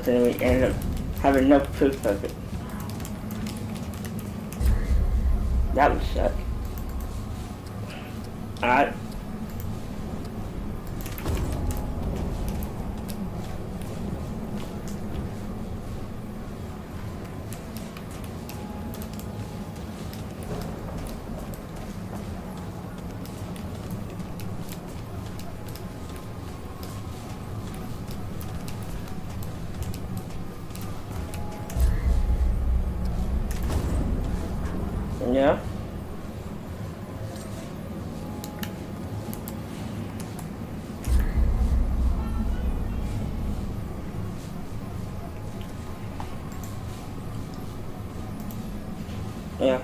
but then we ended up having no proof of it. That would suck. Alright. Yeah. Yeah.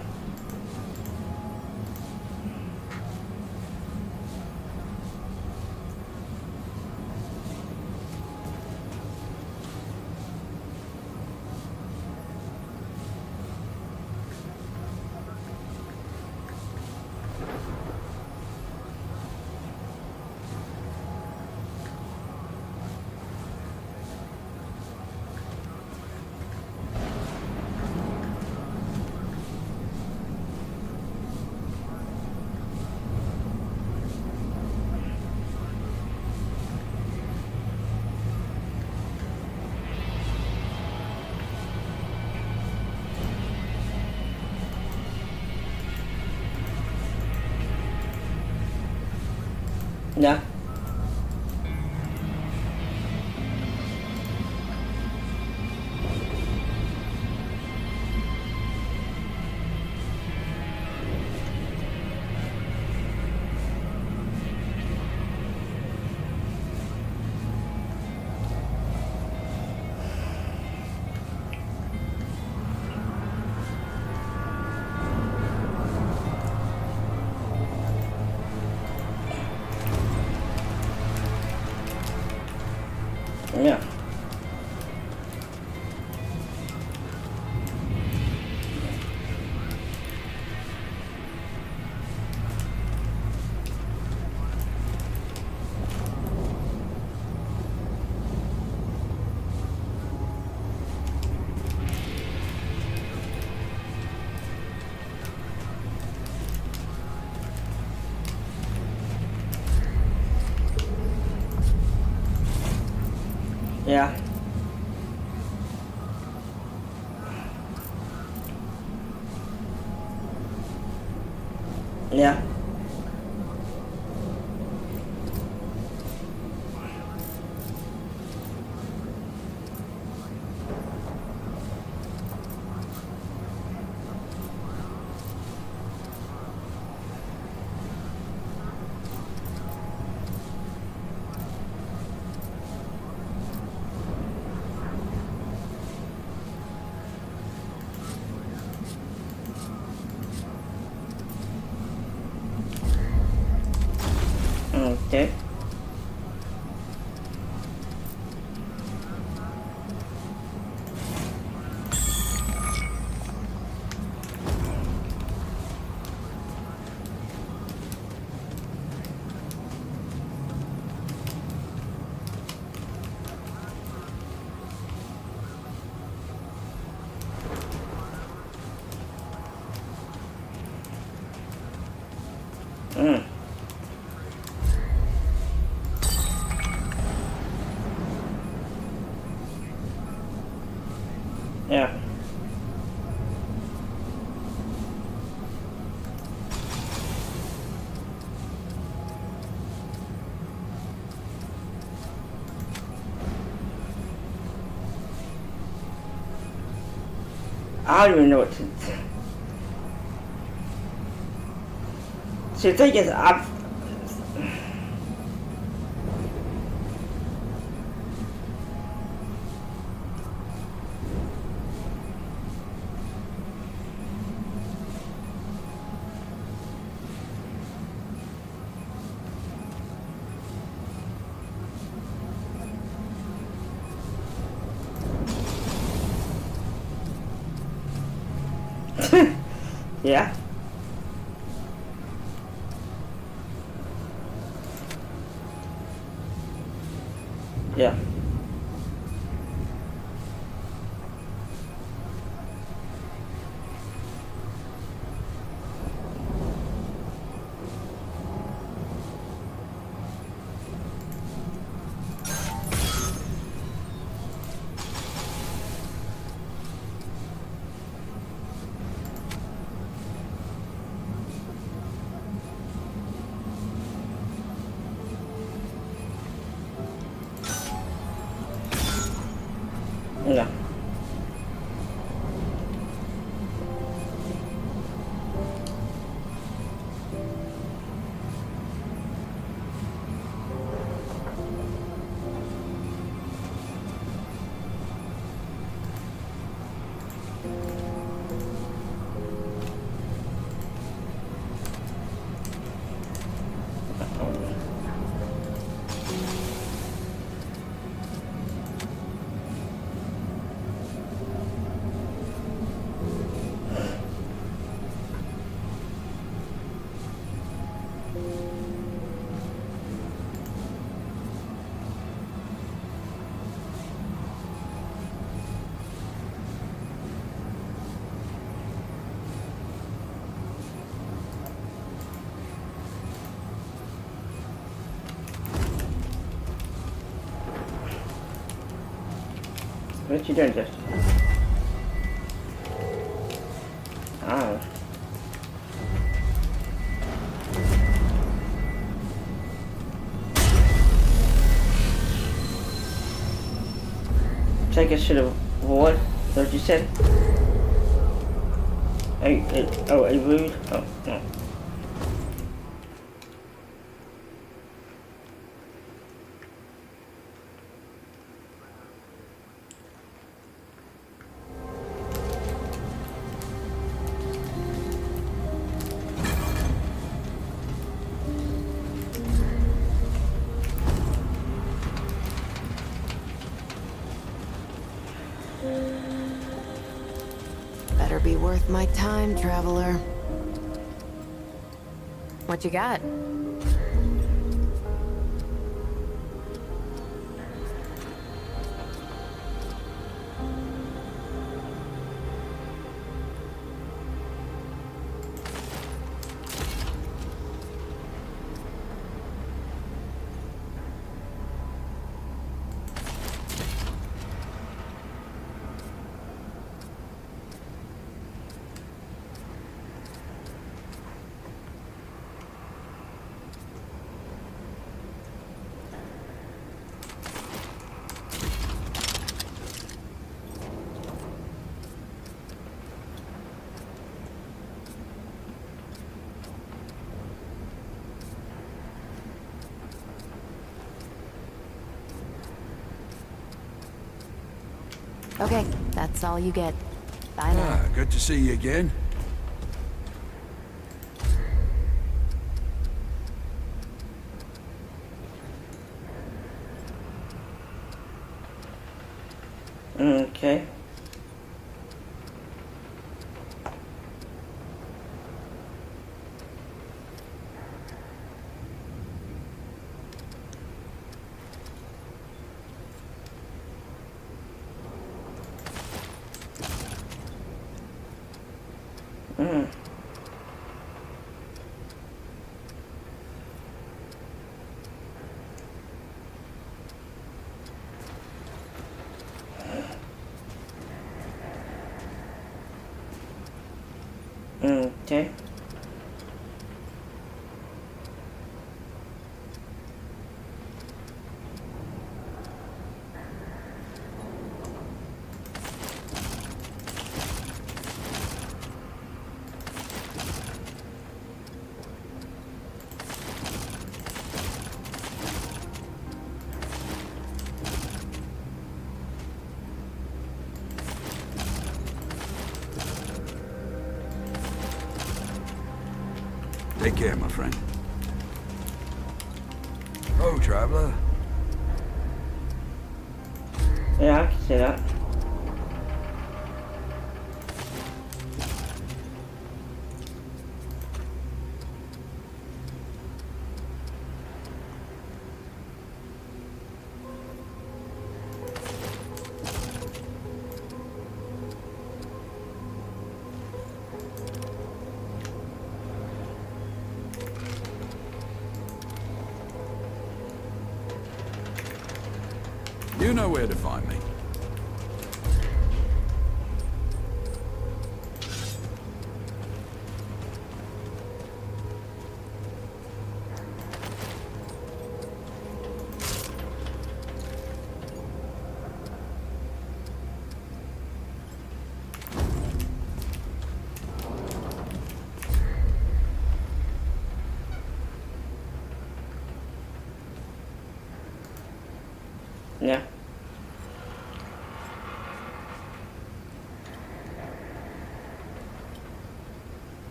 Yeah. Yeah. Yeah. Yeah. Okay. Mm. Yeah. I don't even know what to. See, the thing is, yeah. Yeah. No. What you doing, Justin? Oh. Take us to the ward. Is that what you said? A rude? Oh, no. Better be worth my time, traveler. What you got? Okay, that's all you get. Bye now. Good to see you again. Okay. Mm. Okay. Take care, my friend. Oh, traveler. Yeah, I can see that. You know where to find me.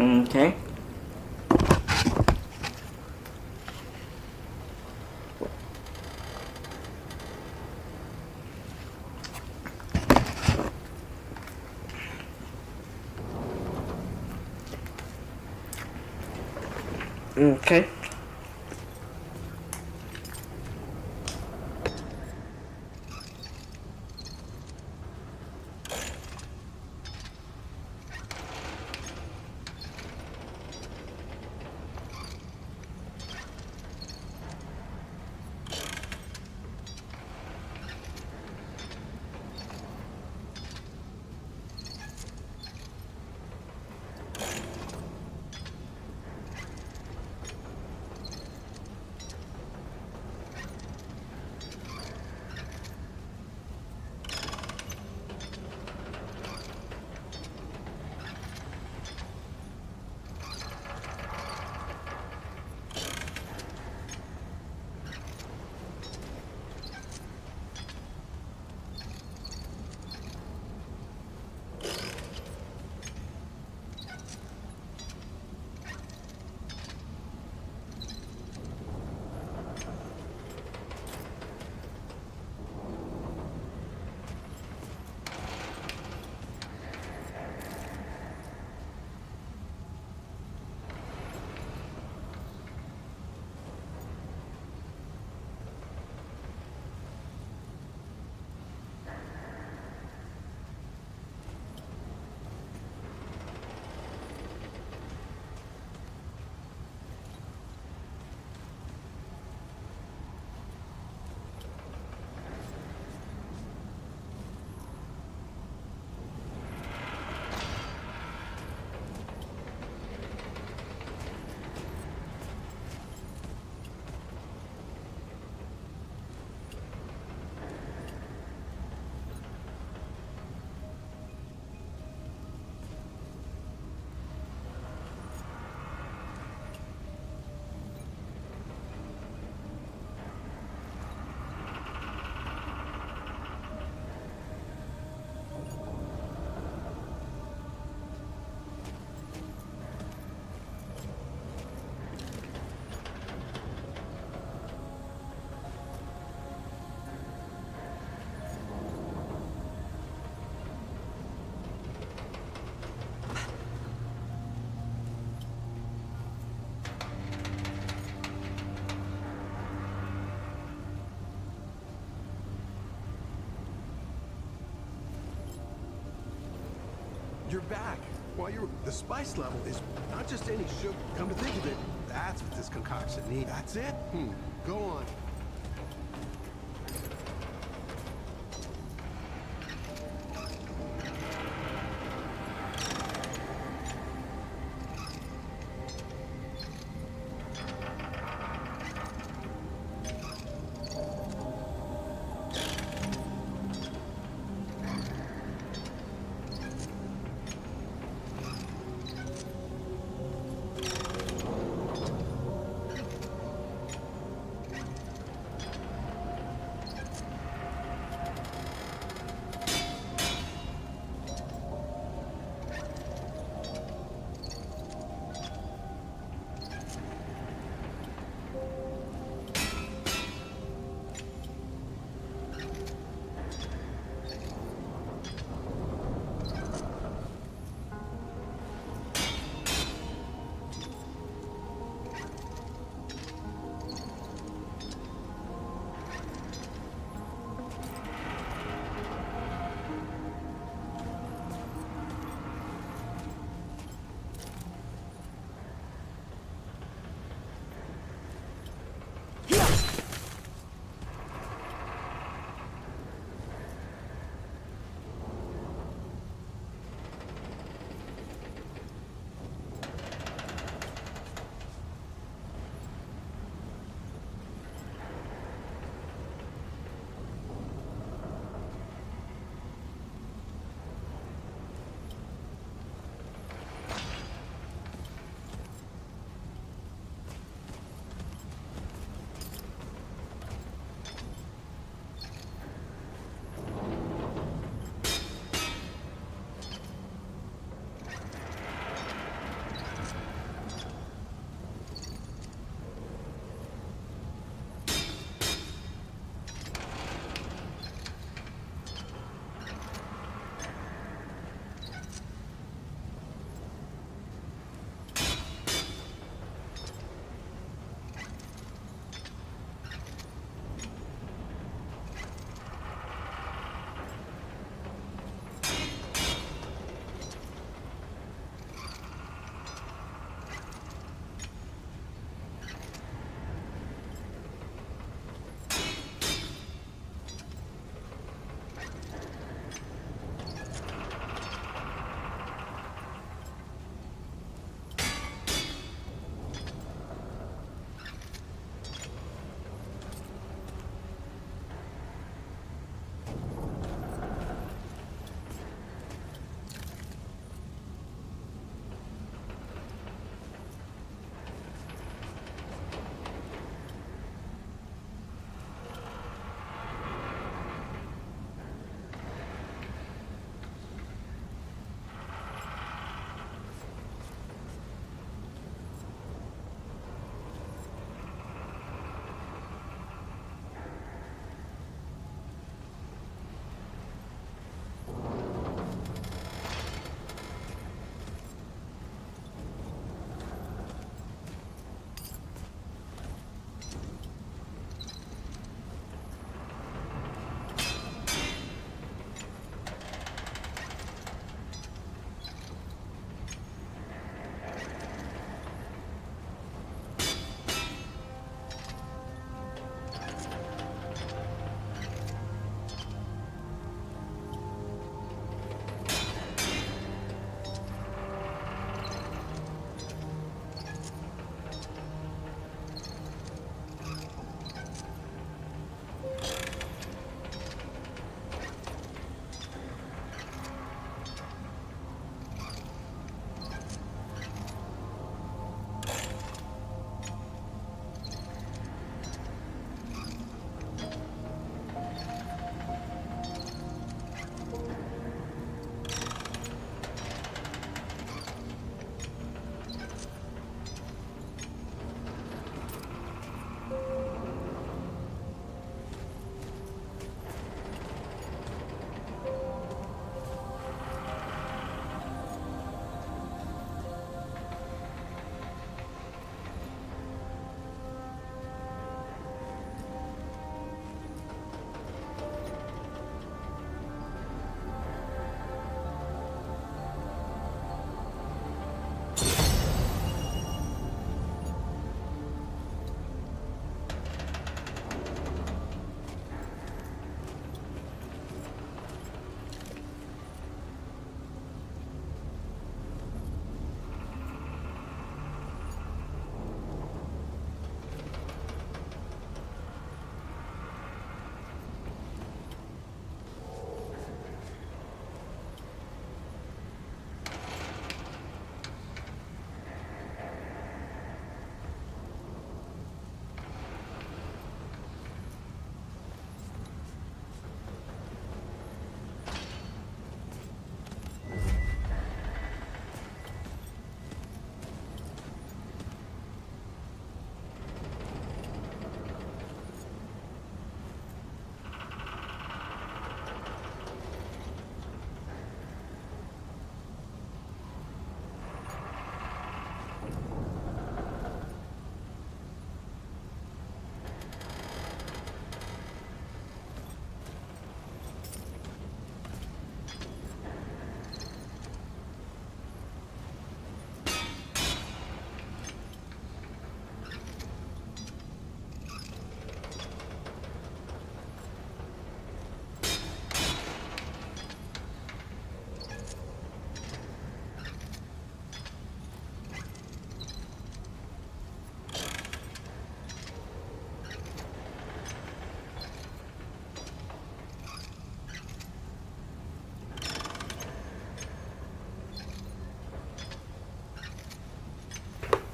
Okay. Okay. You're back. The spice level is not just any sugar. Come to think of it, that's what this concoction needs. That's it? Go on.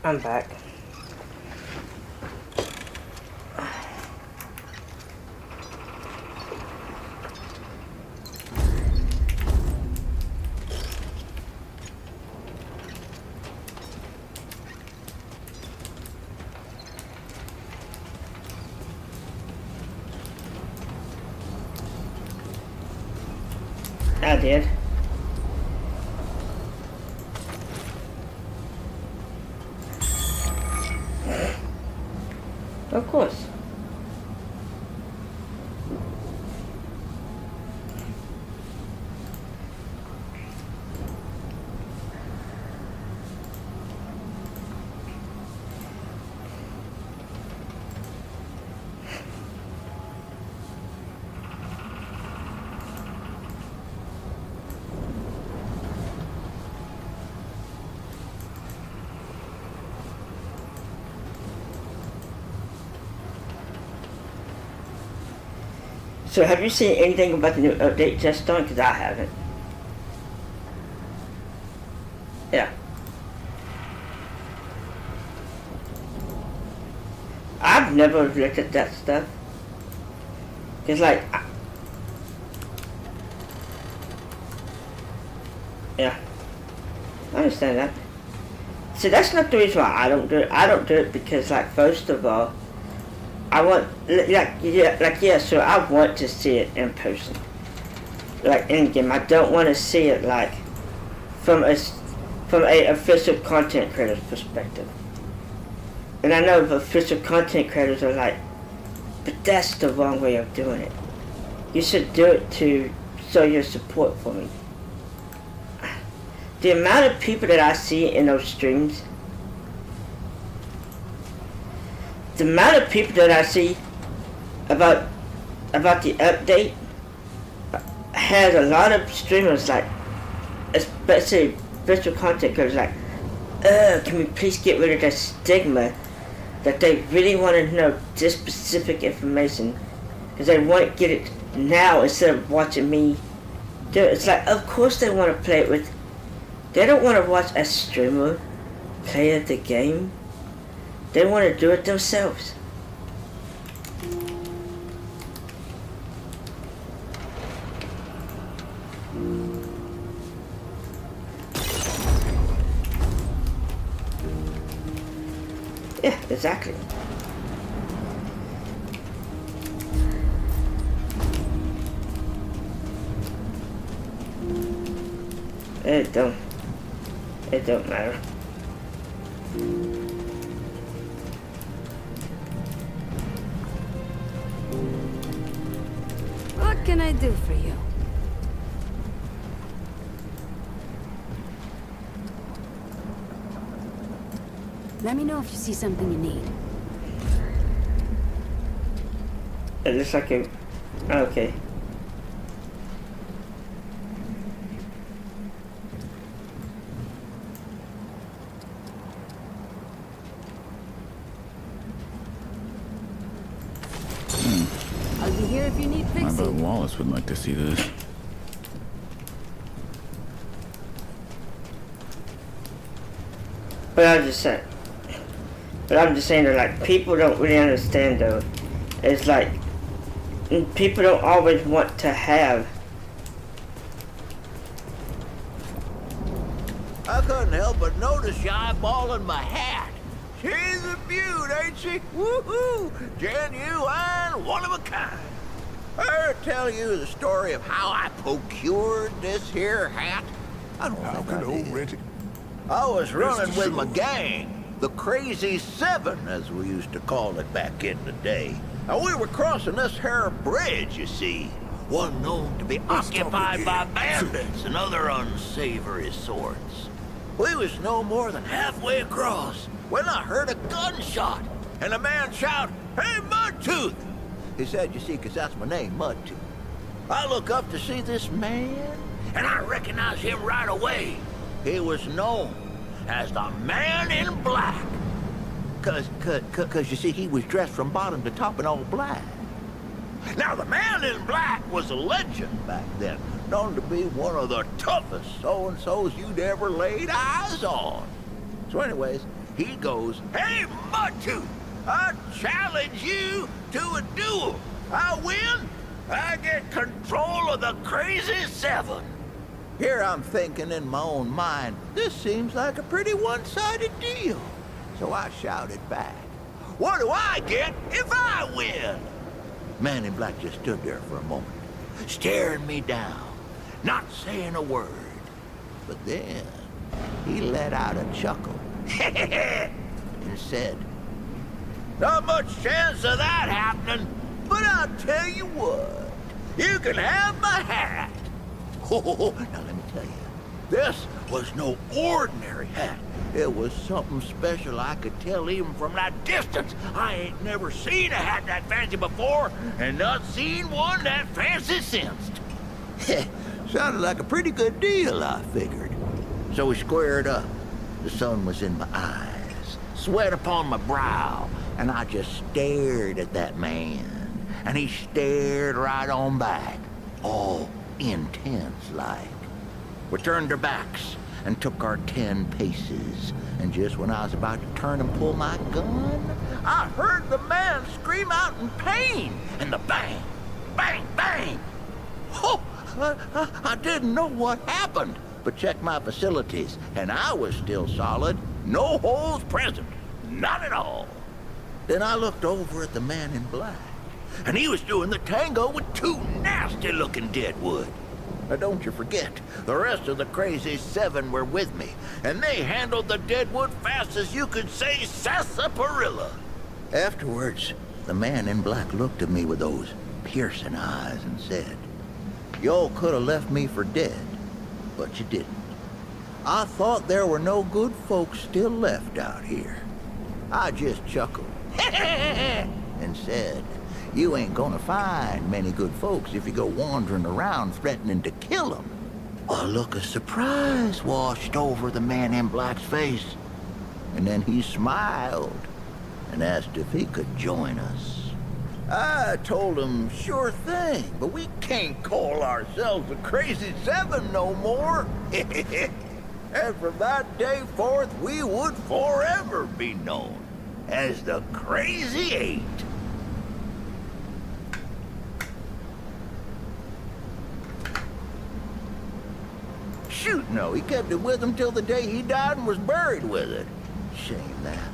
I'm back. I did. Of course. So have you seen anything about the new update just done? Because I haven't. Yeah. I've never looked at that stuff. It's like... yeah. I understand that. So that's not the reason why I don't do it. I don't do it because, like, first of all, I want, so I want to see it in person. Like, in game. I don't want to see it, like, from a official content creator's perspective. And I know the official content creators are like, but that's the wrong way of doing it. You should do it to show your support for me. The amount of people that I see in those streams, the amount of people that I see about the update has a lot of streamers, like, especially virtual content creators, like, can we please get rid of that stigma that they really want to know this specific information because they want to get it now instead of watching me do it. It's like, of course they want to play it with, they don't want to watch a streamer play at the game. They want to do it themselves. Yeah, exactly. It don't matter. What can I do for you? Let me know if you see something you need. It looks like a... okay. I'll be here if you need I bet fixing. Wallace would like to see this. But I'm just saying that, like, people don't really understand, though. It's like, people don't always want to have... I couldn't help but notice you eyeballing my hat. She's a beaut, ain't she? Woohoo! Genuine, one of a kind. I'll tell you the story of how I procured this here hat. I don't How think can I old did. Reggie? I was running with my Sure. gang, the Crazy Seven, as we used to call it back in the day. And we were crossing this here bridge, you see, one known to be Let's talk occupied by again. bandits and other unsavory sorts. We was no more than halfway across when I heard a gunshot and a man shout, "Hey, Mudtooth!" He said, you see, 'cause that's my name, Mudtooth. I look up to see this man, and I recognize him right away. He was known as the Man in Black. Cause you see, he was dressed from bottom to top in all black. Now, the Man in Black was a legend back then, known to be one of the toughest so-and-sos you'd ever laid eyes on. So anyways, he goes, "Hey, Mudtooth, I challenge you to a duel. I win, I get control of the Crazy Seven." Here I'm thinking in my own mind, this seems like a pretty one-sided deal. So I shouted back, "What do I get if I win?" Man in Black just stood there for a moment, staring me down, not saying a word. But then he let out a chuckle and said, "Not much chance of that happening, but I'll tell you what, you can have my hat." Oh, now let me tell you, this was no ordinary hat. It was something special I could tell even from that distance. I ain't never seen a hat that fancy before, and not seen one that fancy since. Sounded like a pretty good deal, I figured. So we squared up. The sun was in my eyes, sweat upon my brow, and I just stared at that man. And he stared right on back, all intense like. We turned our backs and took our 10 paces, and just when I was about to turn and pull my gun, I heard the man scream out in pain, and the bang, bang, bang. Oh, I didn't know what happened, but checked my facilities, and I was still solid. No holes present, not at all. Then I looked over at the man in black, and he was doing the tango with 2 nasty-looking deadwood. Now don't you forget, the rest of the Crazy Seven were with me, and they handled the deadwood fast as you could say sarsaparilla. Afterwards, the man in black looked at me with those piercing eyes and said, "Y'all could have left me for dead, but you didn't. I thought there were no good folks still left out here." I just chuckled and said, "You ain't gonna find many good folks if you go wandering around threatening to kill them." A look of surprise washed over the man in black's face, and then he smiled and asked if he could join us. I told him, sure thing, but we can't call ourselves the Crazy Seven no more. And from that day forth, we would forever be known as the Crazy Eight. Shoot, no, he kept it with him till the day he died and was buried with it. Shame that.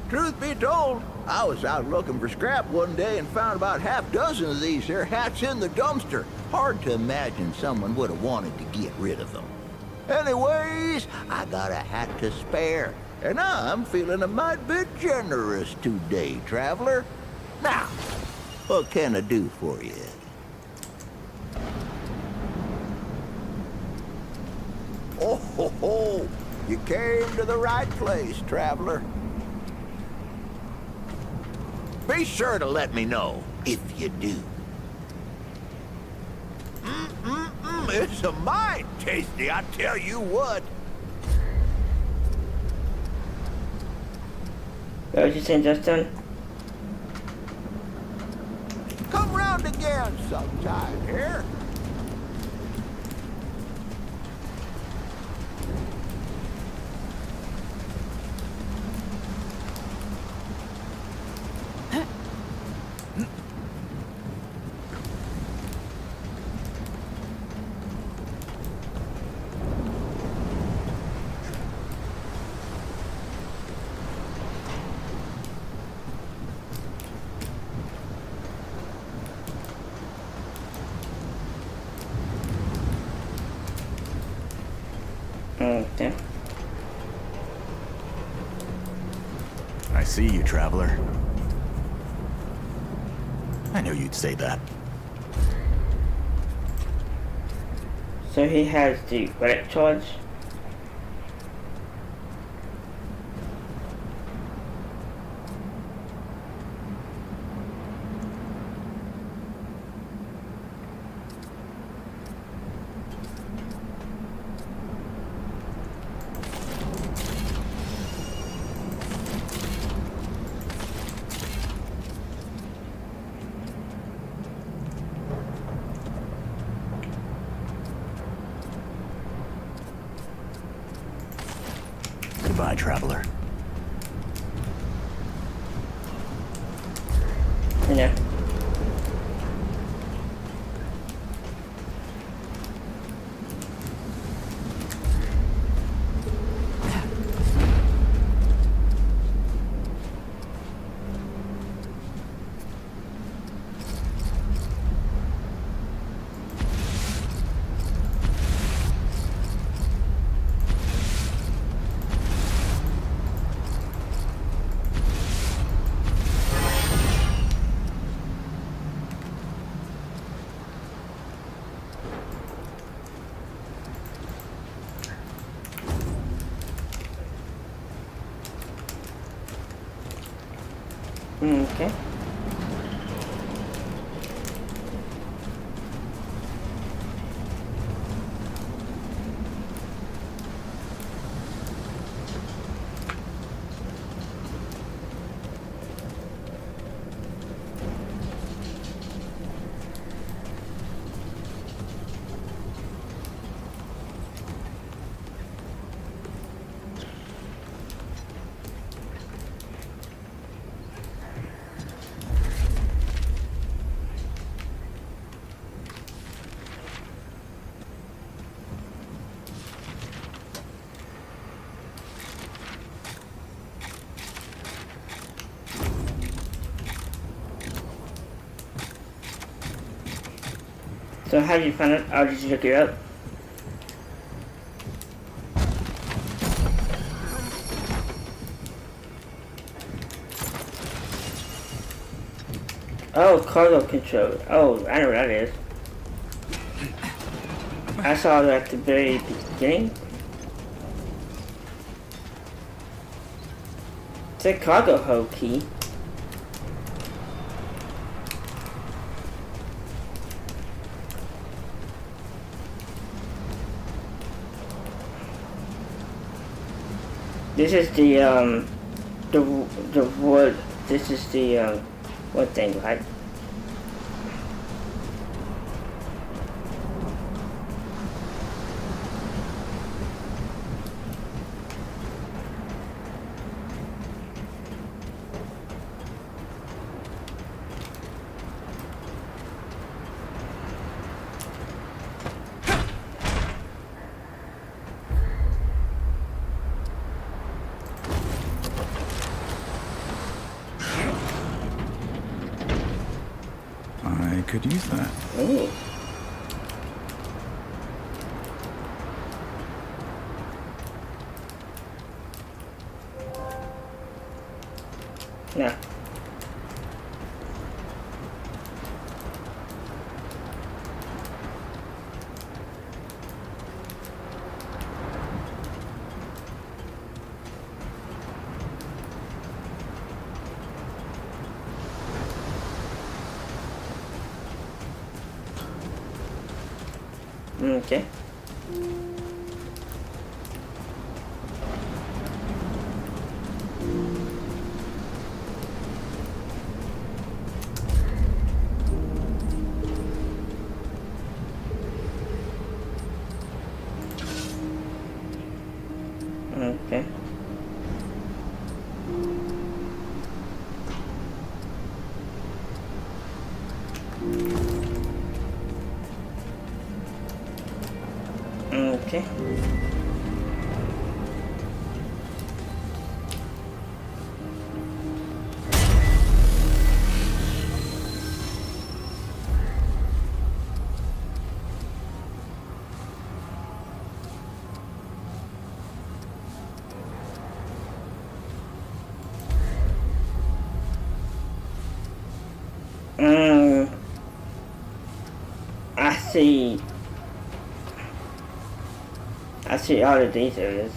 Truth be told, I was out looking for scrap one day and found about half dozen of these here hats in the dumpster. Hard to imagine someone would have wanted to get rid of them. Anyways, I got a hat to spare, and I'm feeling a mite bit generous today, traveler. Now, what can I do for you? Oh, ho, ho. You came to the right place, traveler. Be sure to let me know if you do. It's a mite tasty, I tell you what. What was you saying, Justin? Come round again sometime here. Okay. I see you, traveler. I knew you'd say that. So he has the right charge. Goodbye, traveler. You know. Okay. So how did you find it? How did you look it up? Oh, cargo control. Oh, I know what that is. I saw it at the very beginning. It's a cargo hold key. This is the wood. This is the wood thing, right? I could use that. Ooh. Yeah. Okay. Okay. Okay. I see. I see all of these areas.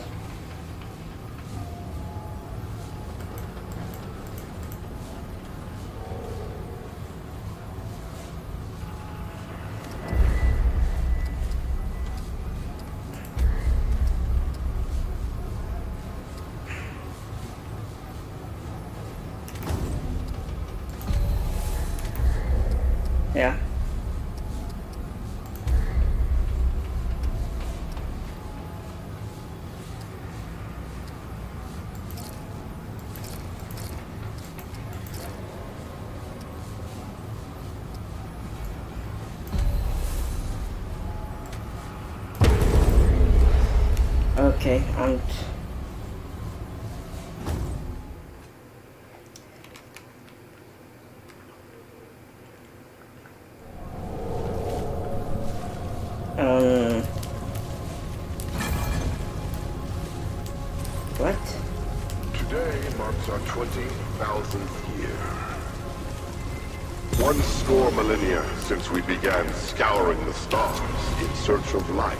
Yeah. Okay, what? Today marks our 20,000th year. 1 millennia since we began scouring the stars in search of light,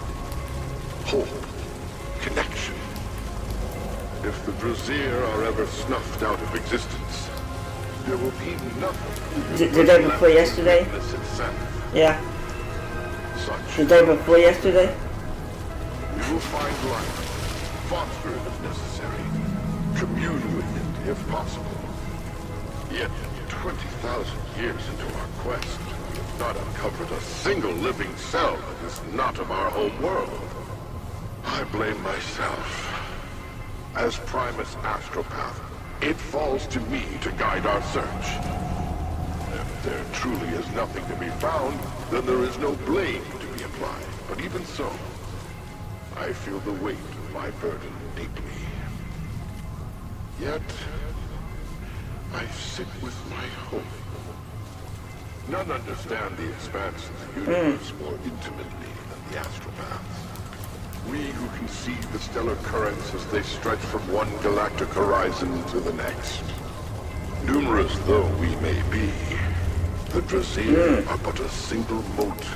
hope, connection. If the Brazier are ever snuffed out of existence, there will be nothing. The day before yesterday? Yeah. Such. The day before yesterday? We will find life, foster it if necessary, commune with it if possible. Yet, 20,000 years into our quest, we have not uncovered a single living cell that is not of our home world. I blame myself. As Primus Astropath, it falls to me to guide our search. If there truly is nothing to be found, then there is no blame to be applied. But even so, I feel the weight of my burden deeply. Yet, I sit with my hope. None understand the expanse of the universe more intimately than the astropaths. We who can see the stellar currents as they stretch from one galactic horizon to the next. Numerous though we may be, the Brazier are but a single mote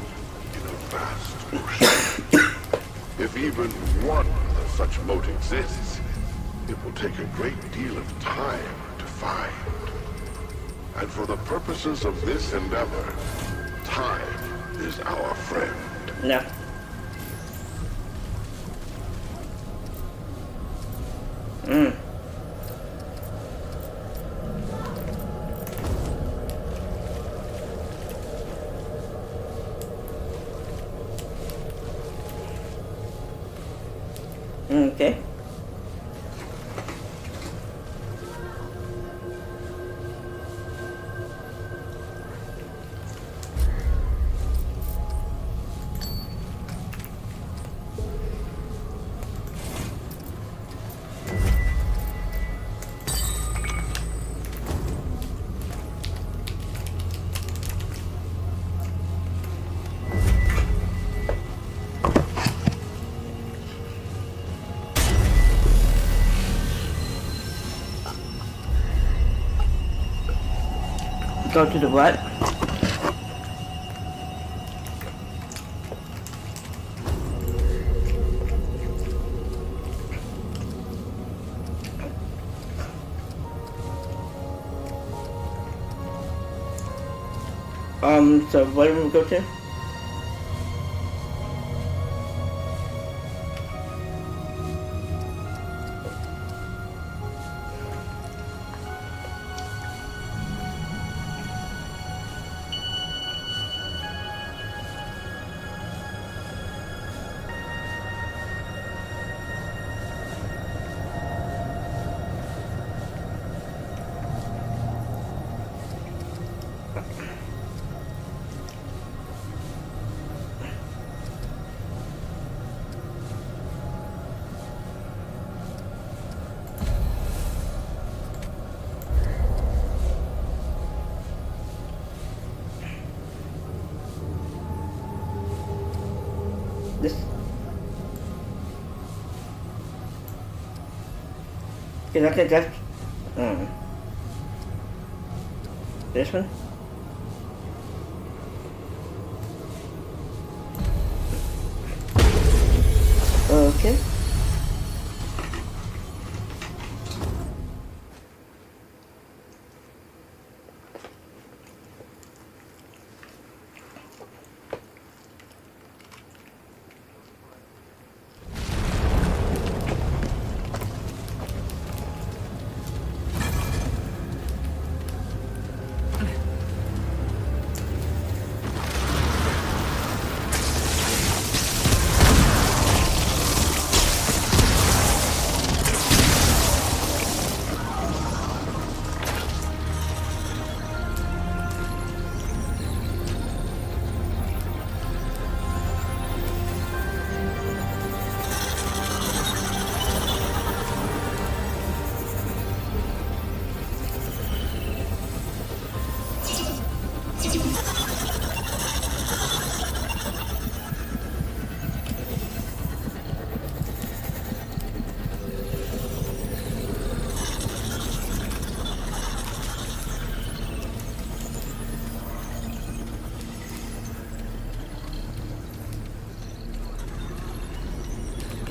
in a vast ocean. If even one such mote exists, it will take a great deal of time to find. And for the purposes of this endeavor, time is our friend. No. Okay. Go to the what? So what do we go to? This. Because I think that's this one. Okay.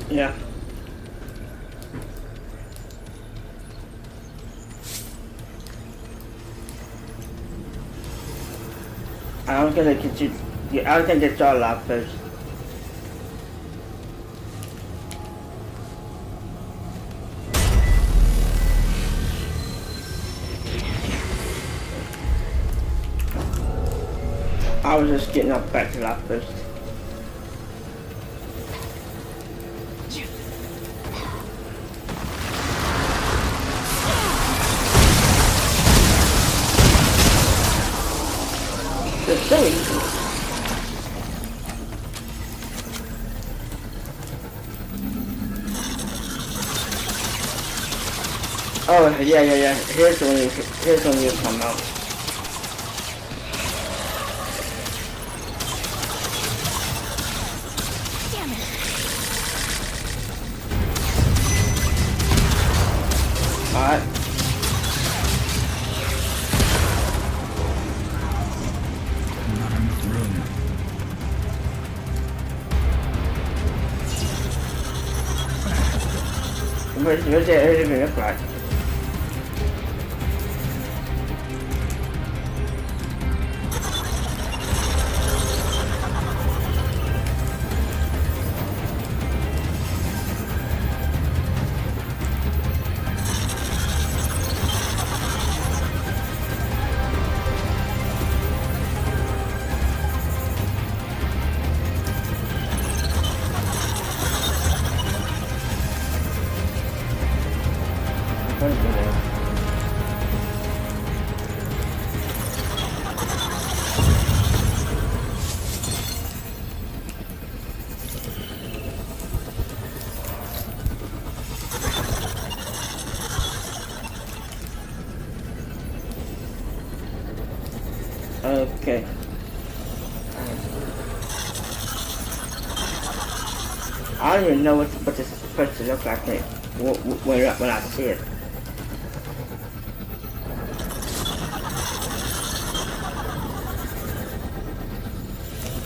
Yeah. I'm gonna get you. Yeah, I'm gonna get y'all out first. I was just getting up back to life first. It's so easy. Oh yeah. Here's when you come out. Alright. Not enough room. Where's the area gonna look like? Okay. I don't even know what this is supposed to look like when I see it.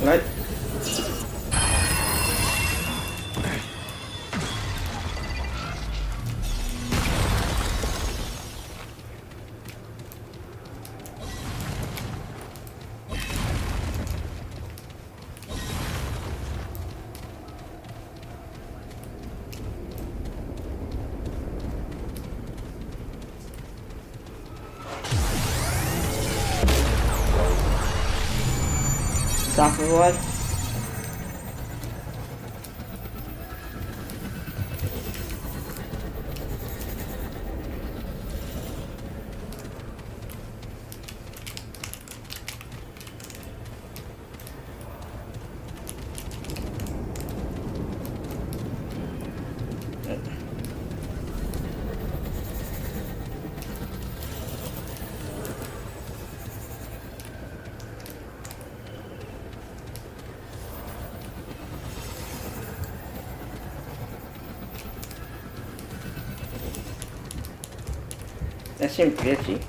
Right? Soccer one. That seemed glitchy.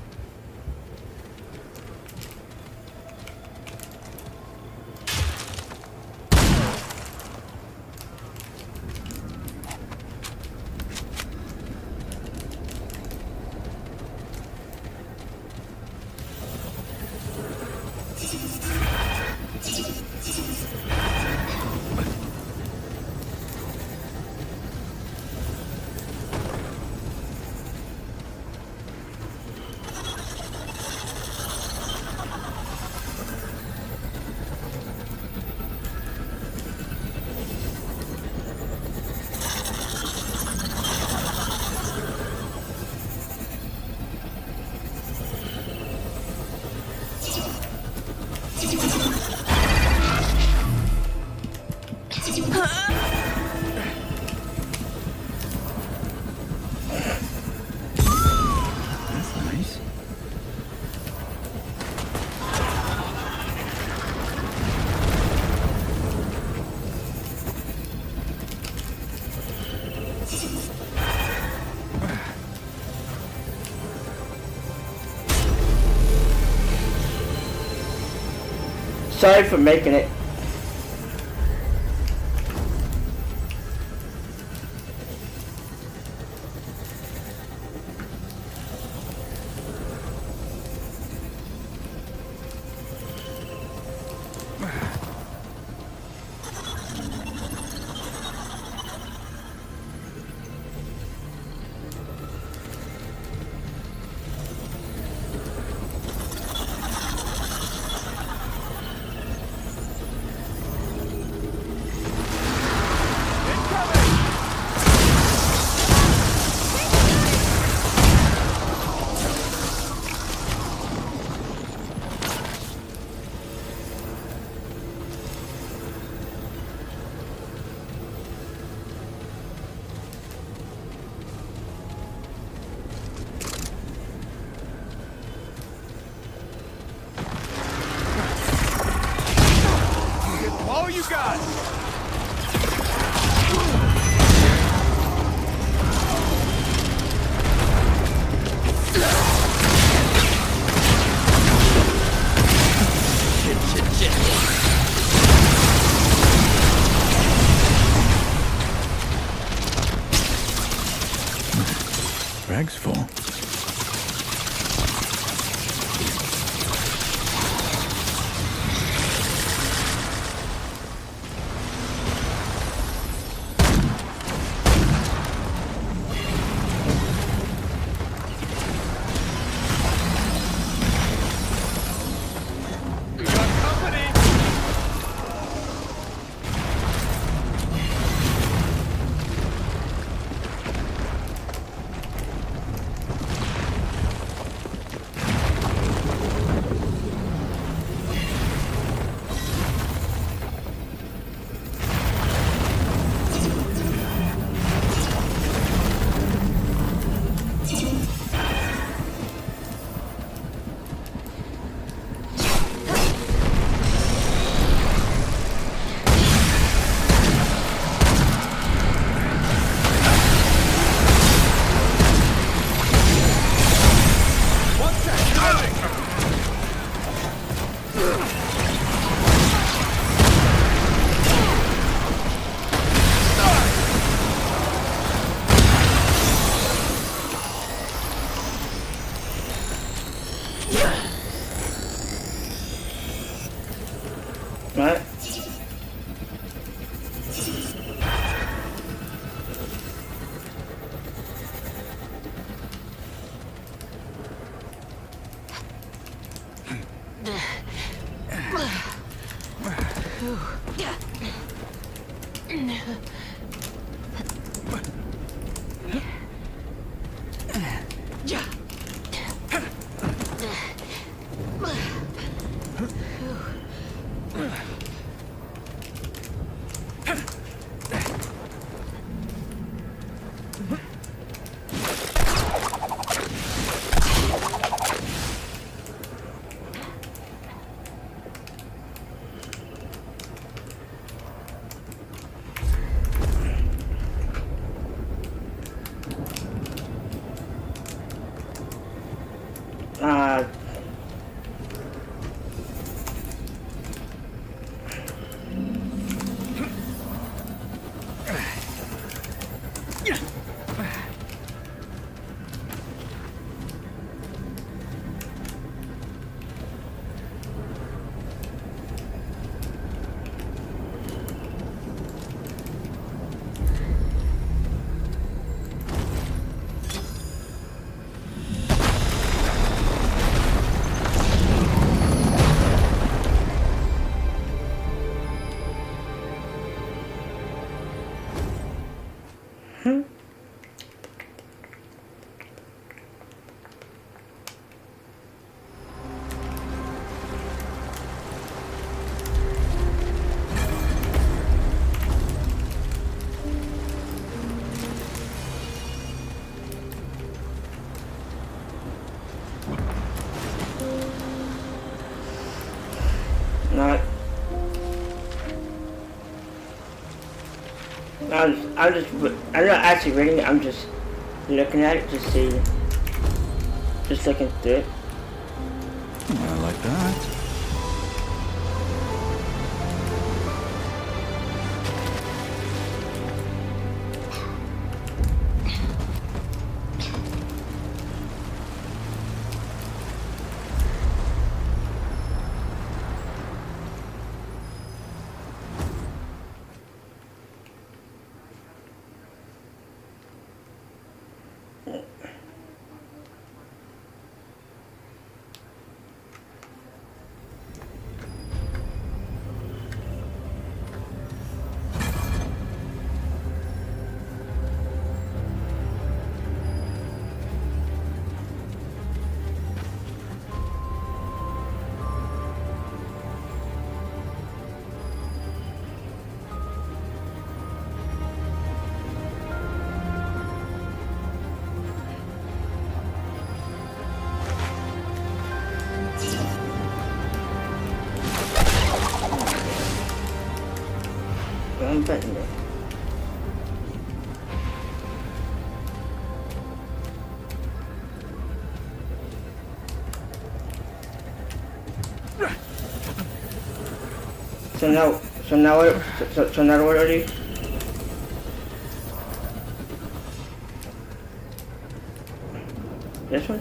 That's nice. Sorry for making it. bag's full. Right? Uh, not. I'm not actually reading it, I'm just looking at it to see, just looking through it. I like that. Wrong button there. So now what are you? This one?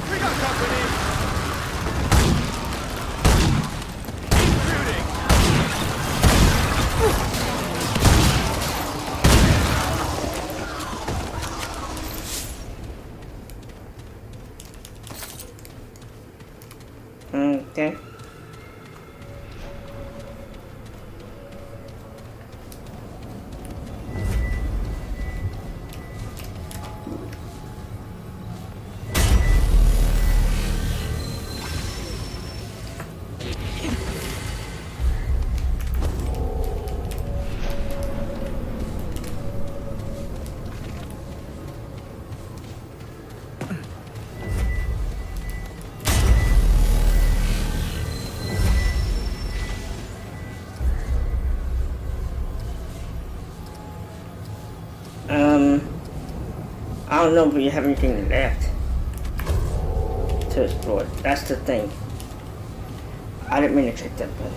We got company! Okay. I don't know if we have anything left to explore. That's the thing. I didn't mean to click that button.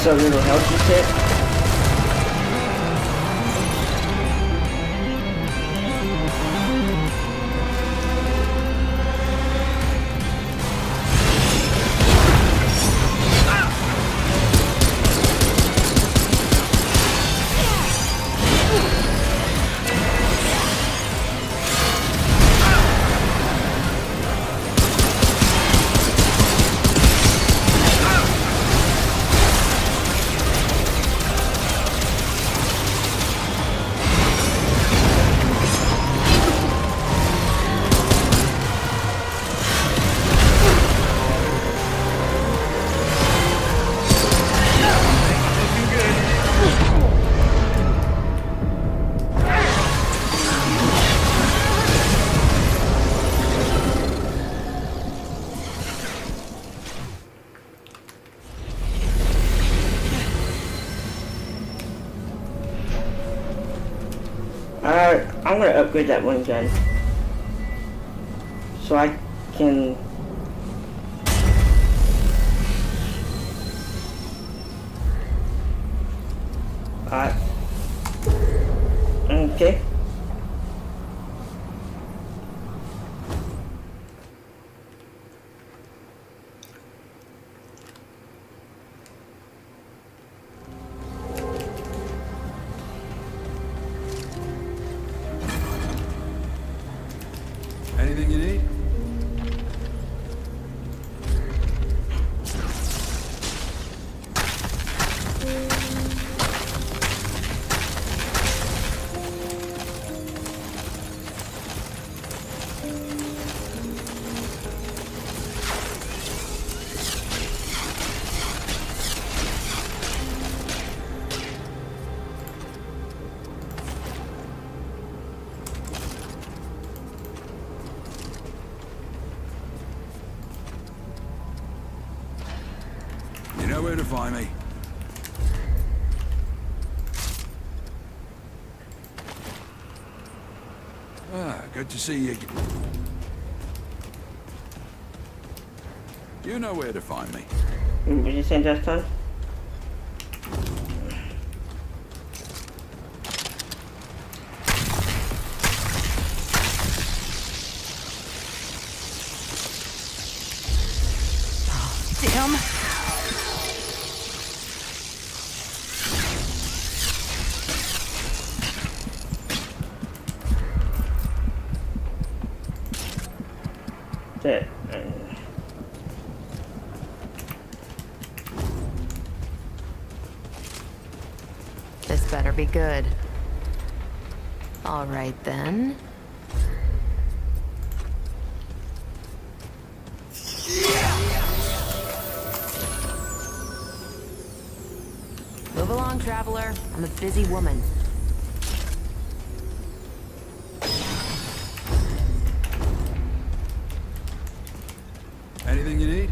So little health, you said? I'm gonna upgrade that one gun. So I can... Okay. Anything you need? You know where to find me. Good to see you. You know where to find me. What did you say just time? Damn. That. This better be good. All right then. Move along, traveler. I'm a busy woman. Anything you need?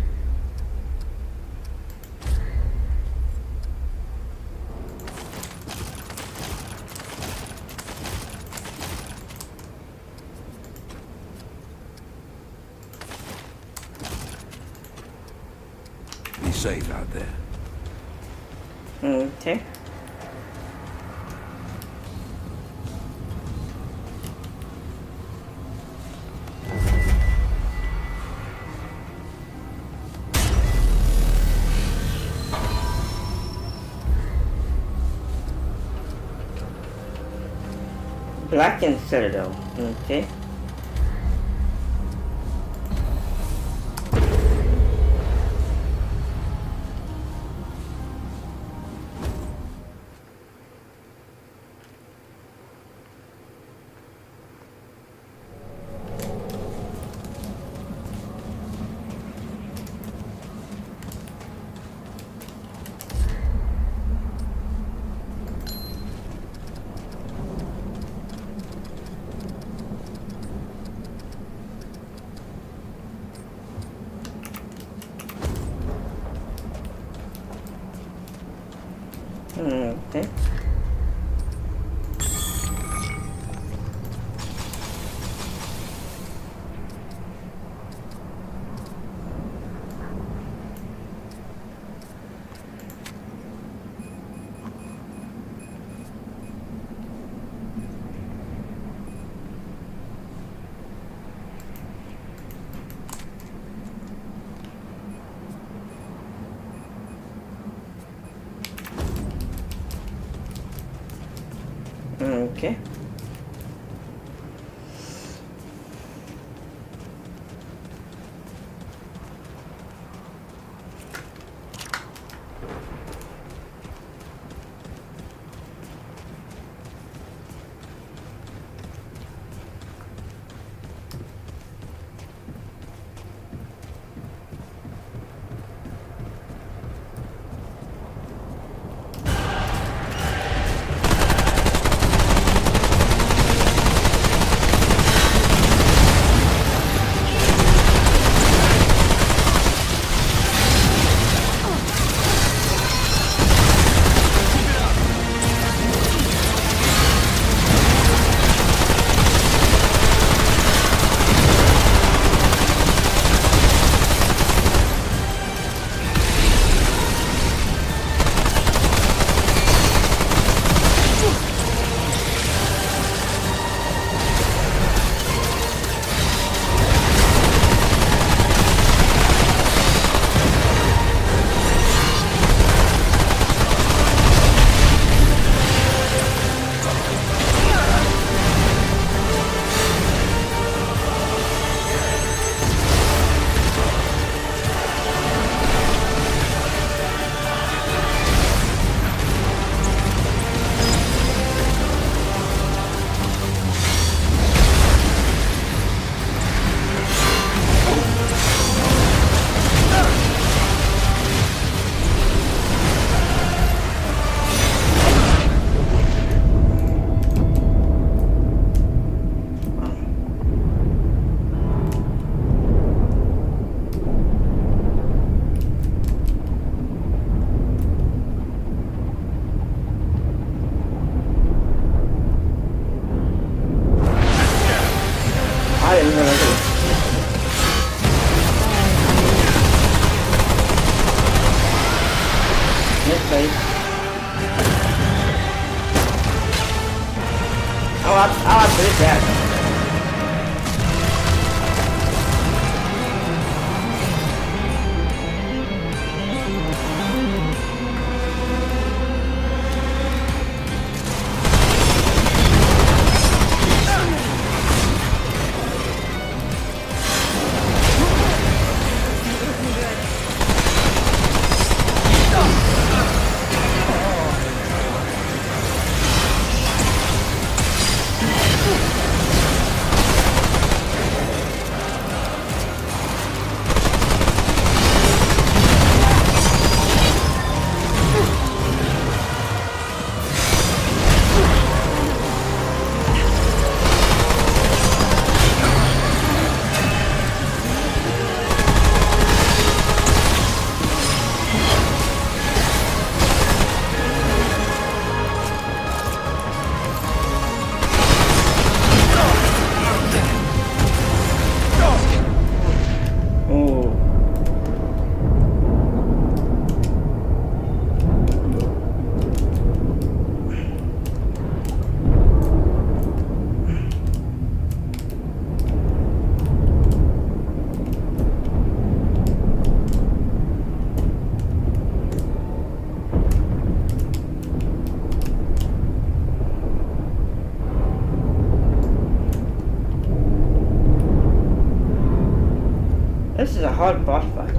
Be safe out there. Okay. Blackened Citadel. Okay. Okay. Okay. I didn't know that. Yes, babe. I'll put that. This is a hard boss fight.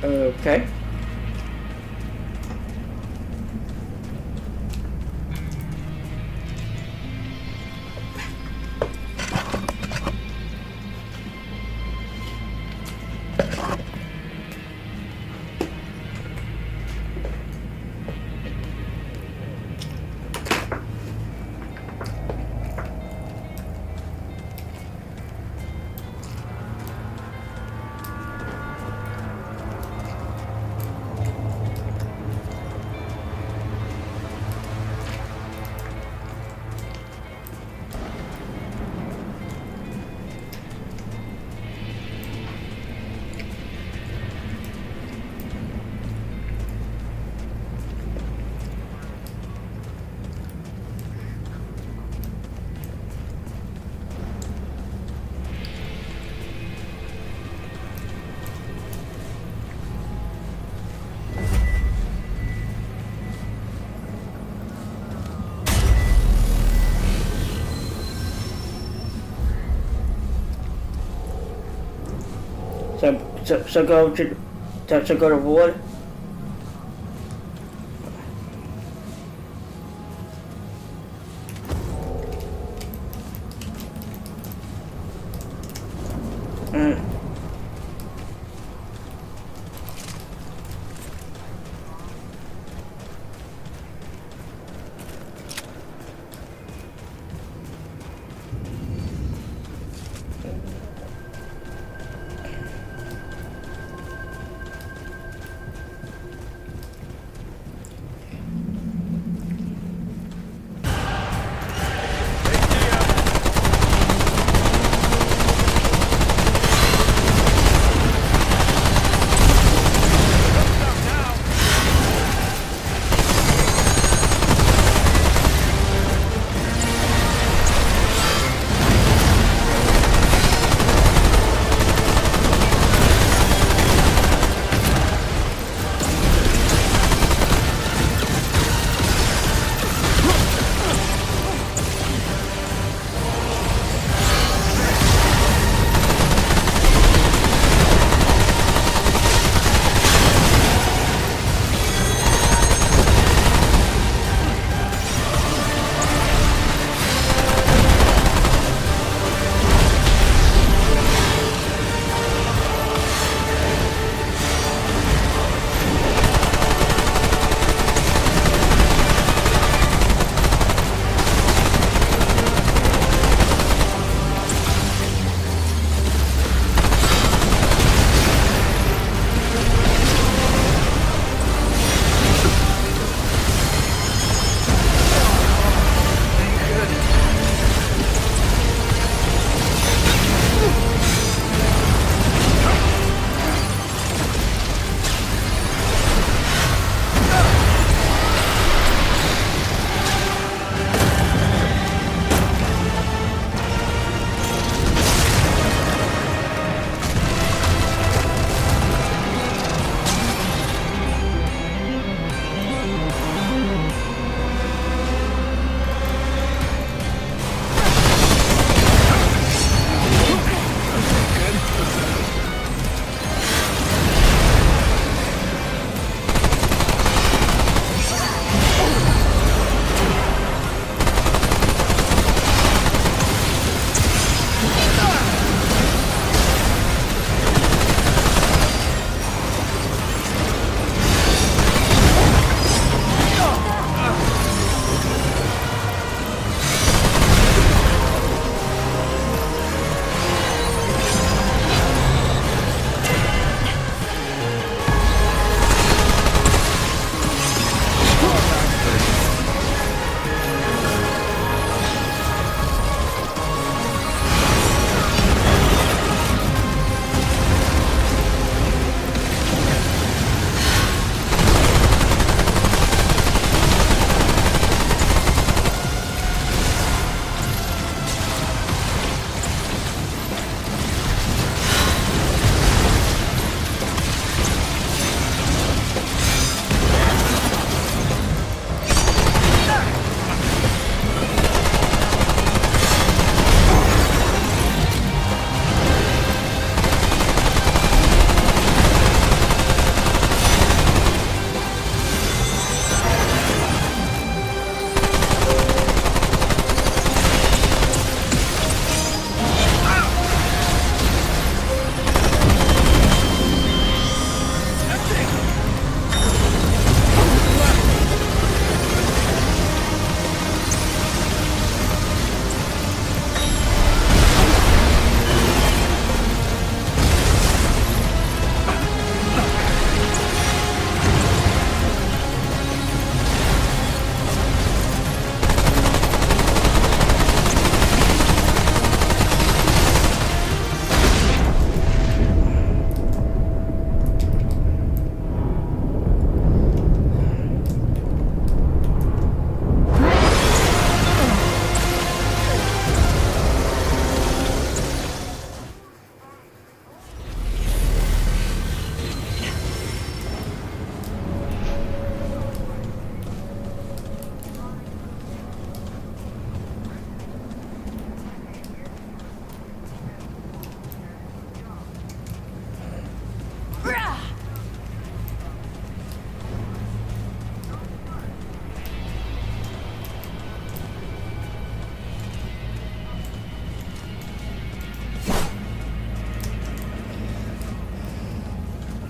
Okay. So go to water. Mm.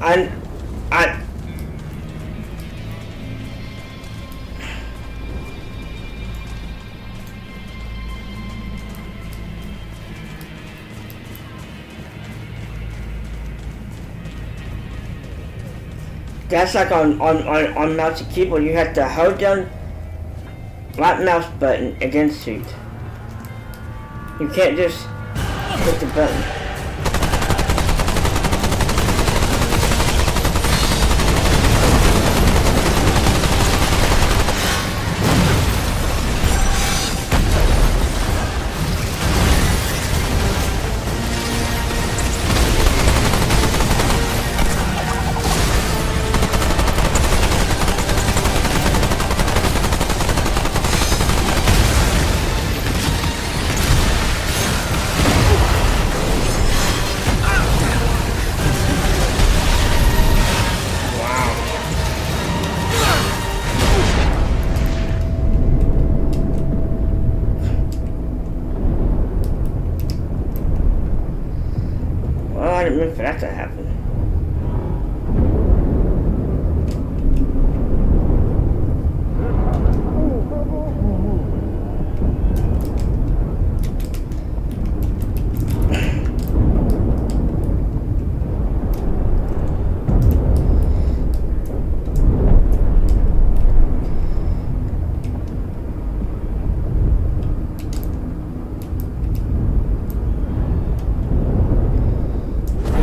I that's like on mouse and keyboard, you have to hold down right mouse button and then shoot. You can't just hit the button. Well, I didn't mean for that to happen.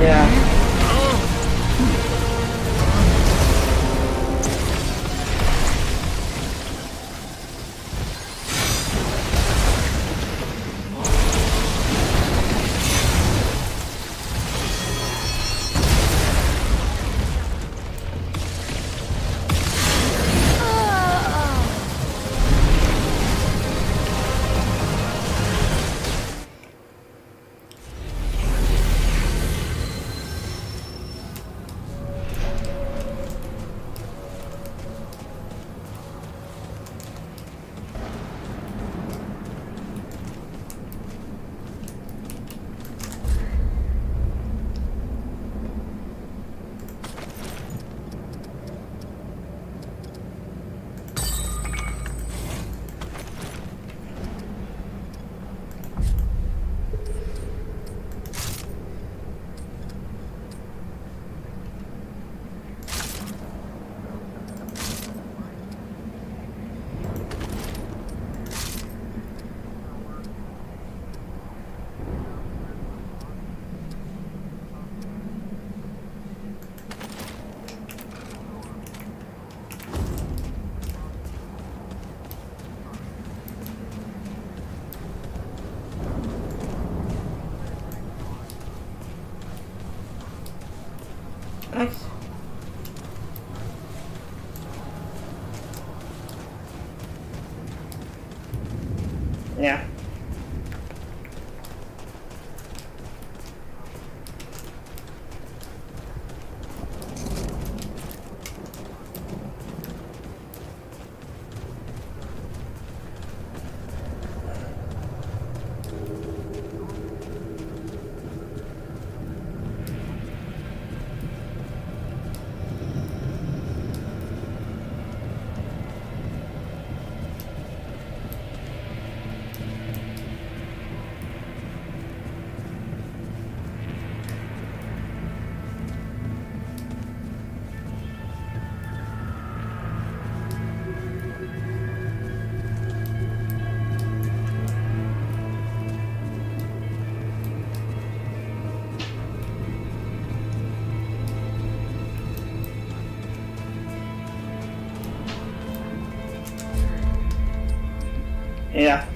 Yeah. Nice. Yeah. Yeah.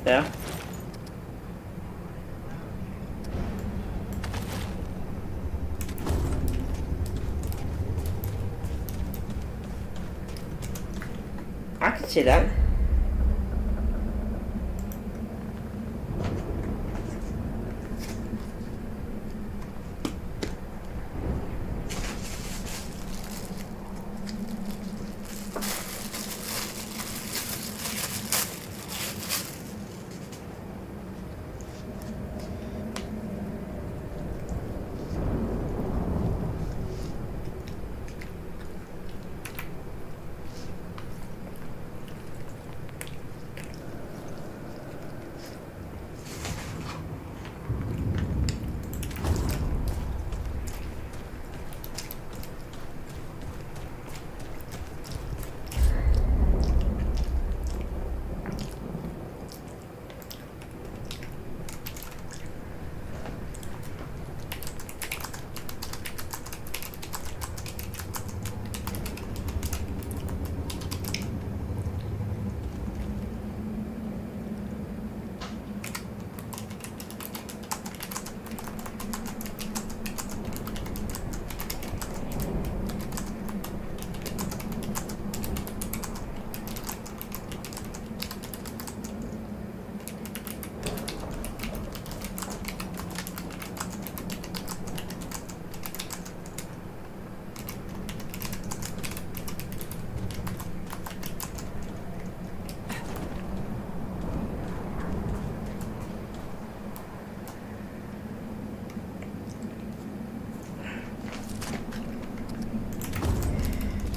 Yeah. I can see that.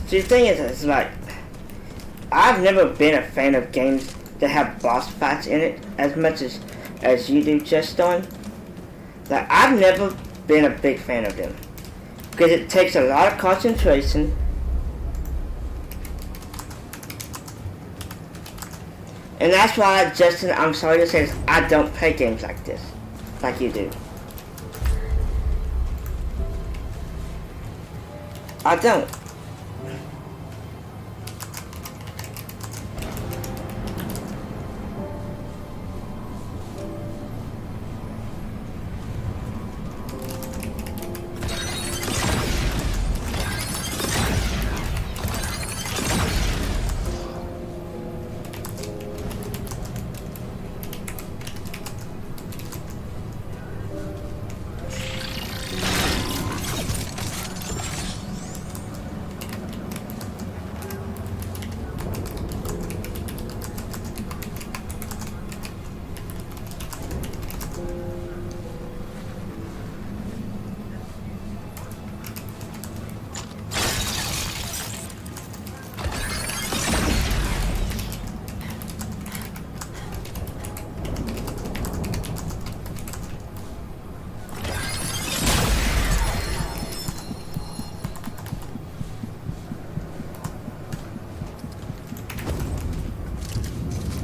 See, the thing is, it's like, I've never been a fan of games that have boss fights in it as much as you do, Justin. Like, I've never been a big fan of them. Because it takes a lot of concentration. And that's why, Justin, I'm sorry to say this, I don't play games like this. Like you do. I don't.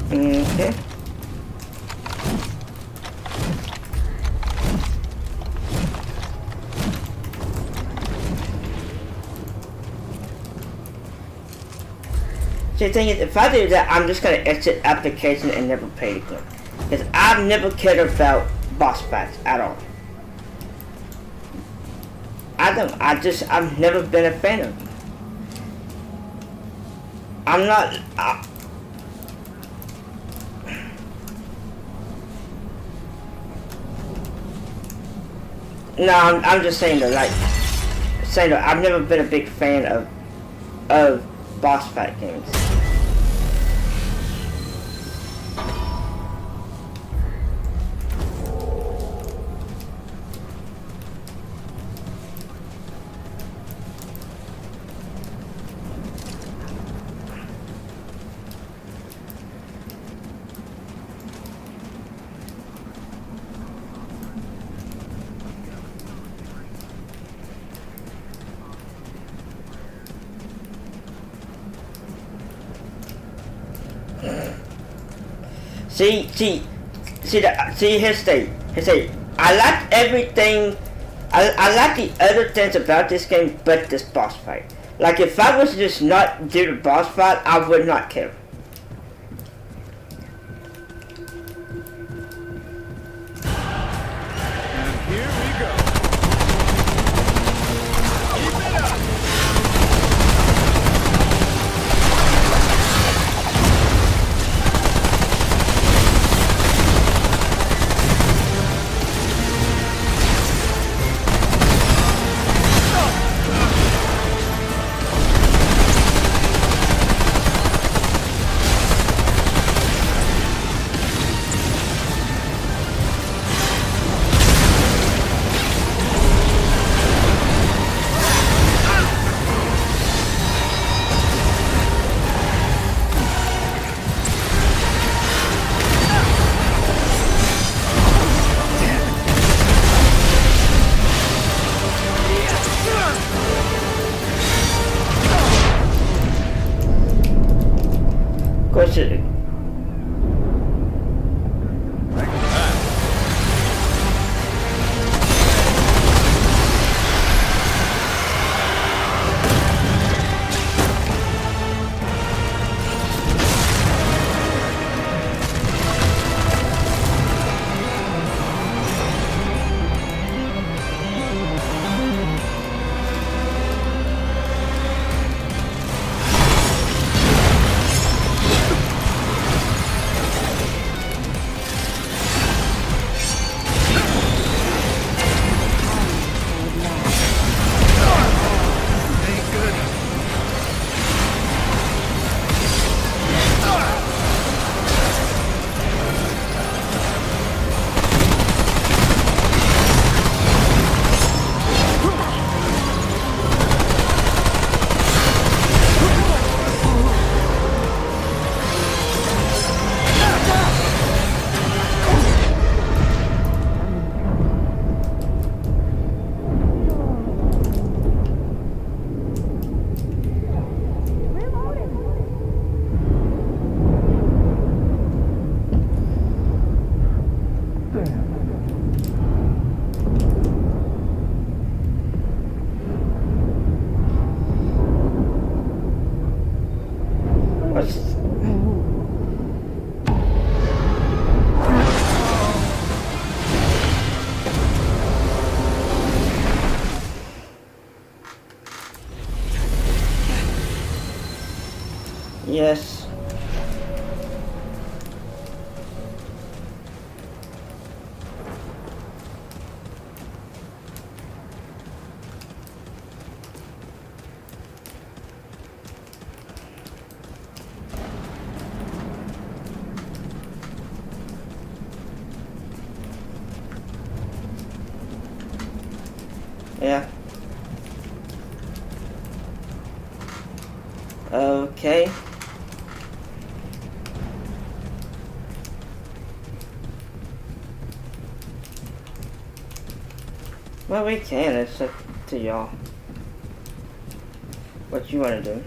Okay. See, the thing is, if I do that, I'm just gonna exit application and never play it again. Because I've never cared about boss fights at all. I've never been a fan of them. I'm not, no, I'm just saying that, like, I've never been a big fan of boss fight games. Here's the thing. I like everything. I like the other things about this game, but this boss fight. Like, if I was to just not do the boss fight, I would not care. course it. What's yes. Yeah. Okay. Well, we can. It's up to y'all. What you want to do?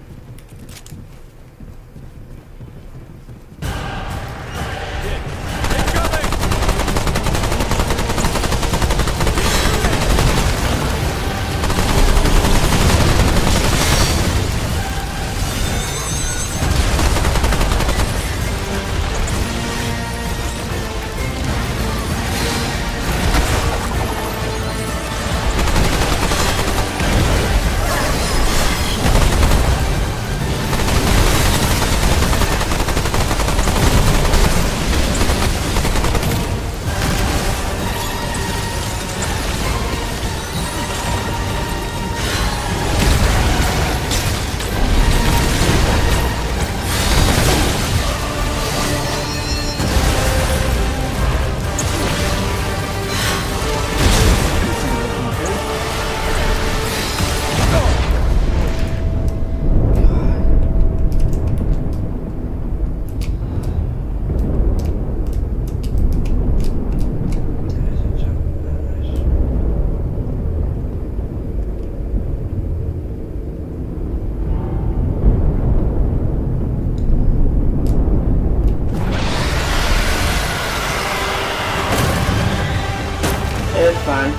It's fine.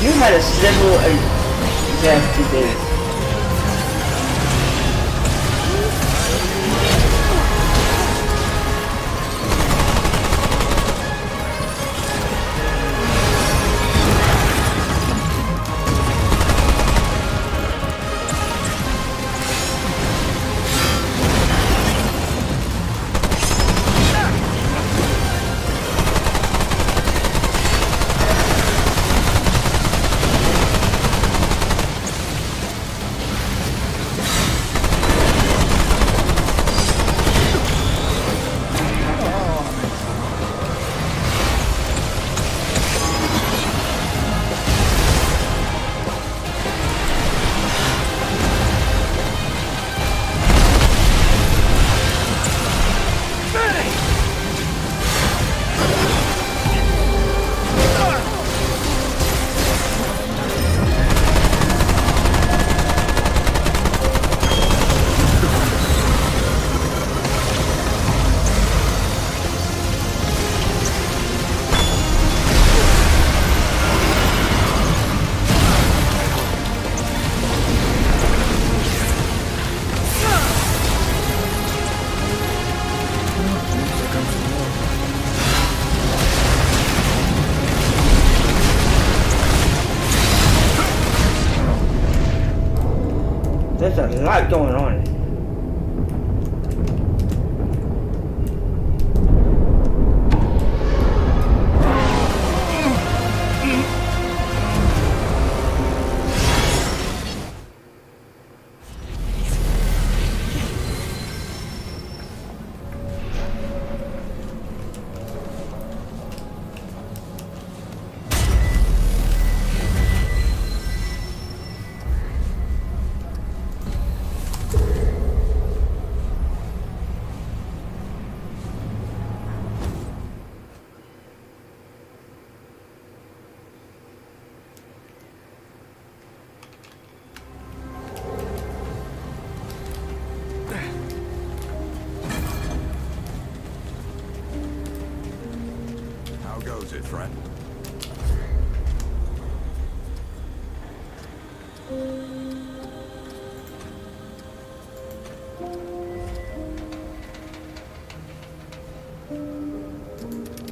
You had a civil death today. There's a lot going on. How goes it, friend?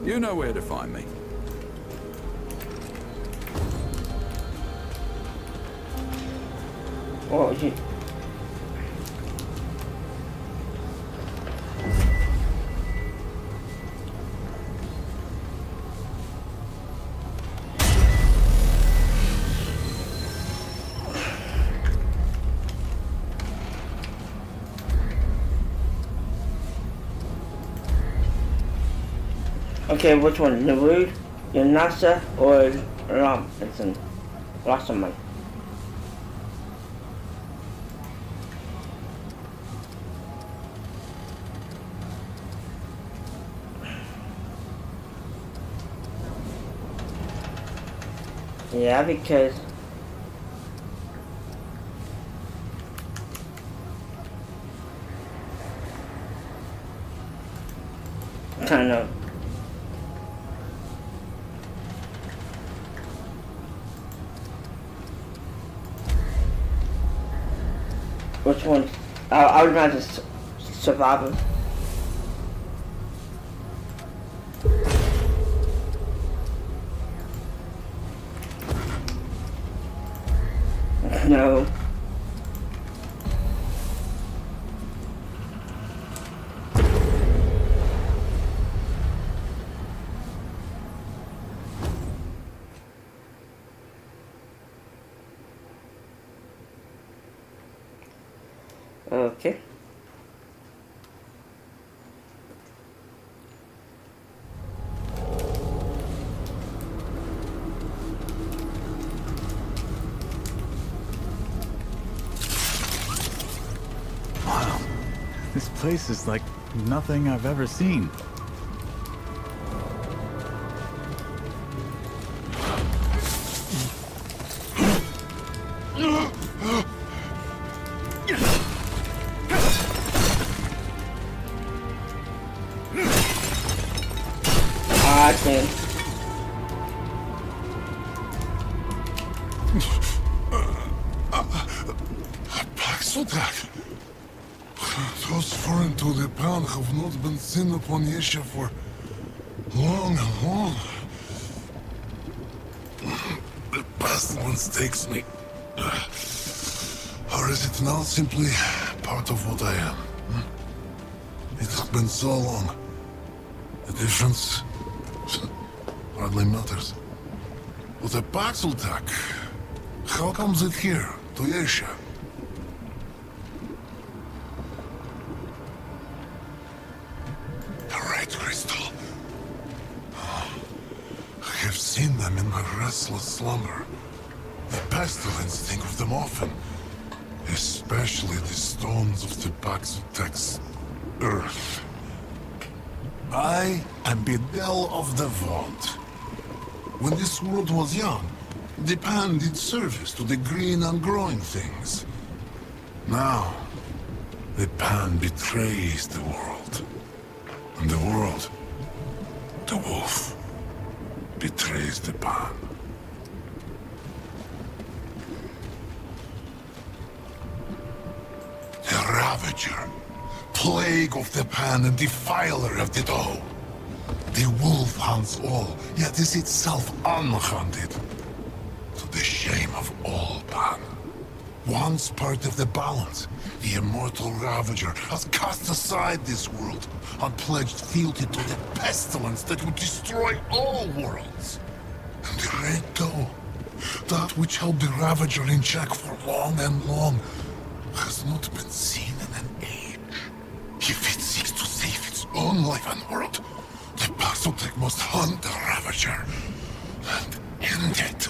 You know where to find me. Oh, you... Okay, which one? Narud, Yanasa, or Robinson? Lossaman. Yeah, because kind of. Which one? I would imagine Survivor. No. Okay. Wow. This place is like nothing I've ever seen. I can. Paxodak. Those foreign to the pound have not been seen upon Yesha for long and long. The past once takes me. Or is it now simply part of what I am? It has been so long. The difference hardly matters. But the Paxodak, how comes it here, to Yesha? Crystal. I have seen them in my restless slumber. The pestilence think of them often, especially the stones of the Paxotec's earth. I am Bedel of the Vault. When this world was young, the pan did service to the green and growing things. Now, the pan betrays the world. And the world, the wolf, betrays the pan. The ravager, plague of the pan and defiler of the dough. The wolf hunts all, yet is itself unhunted. To the shame of all pan. Once part of the balance, the immortal Ravager has cast aside this world and pledged fealty to the pestilence that would destroy all worlds. And the Red Doe, that which held the Ravager in check for long and long, has not been seen in an age. If it seeks to save its own life and world, the Basotec must hunt the Ravager and end it.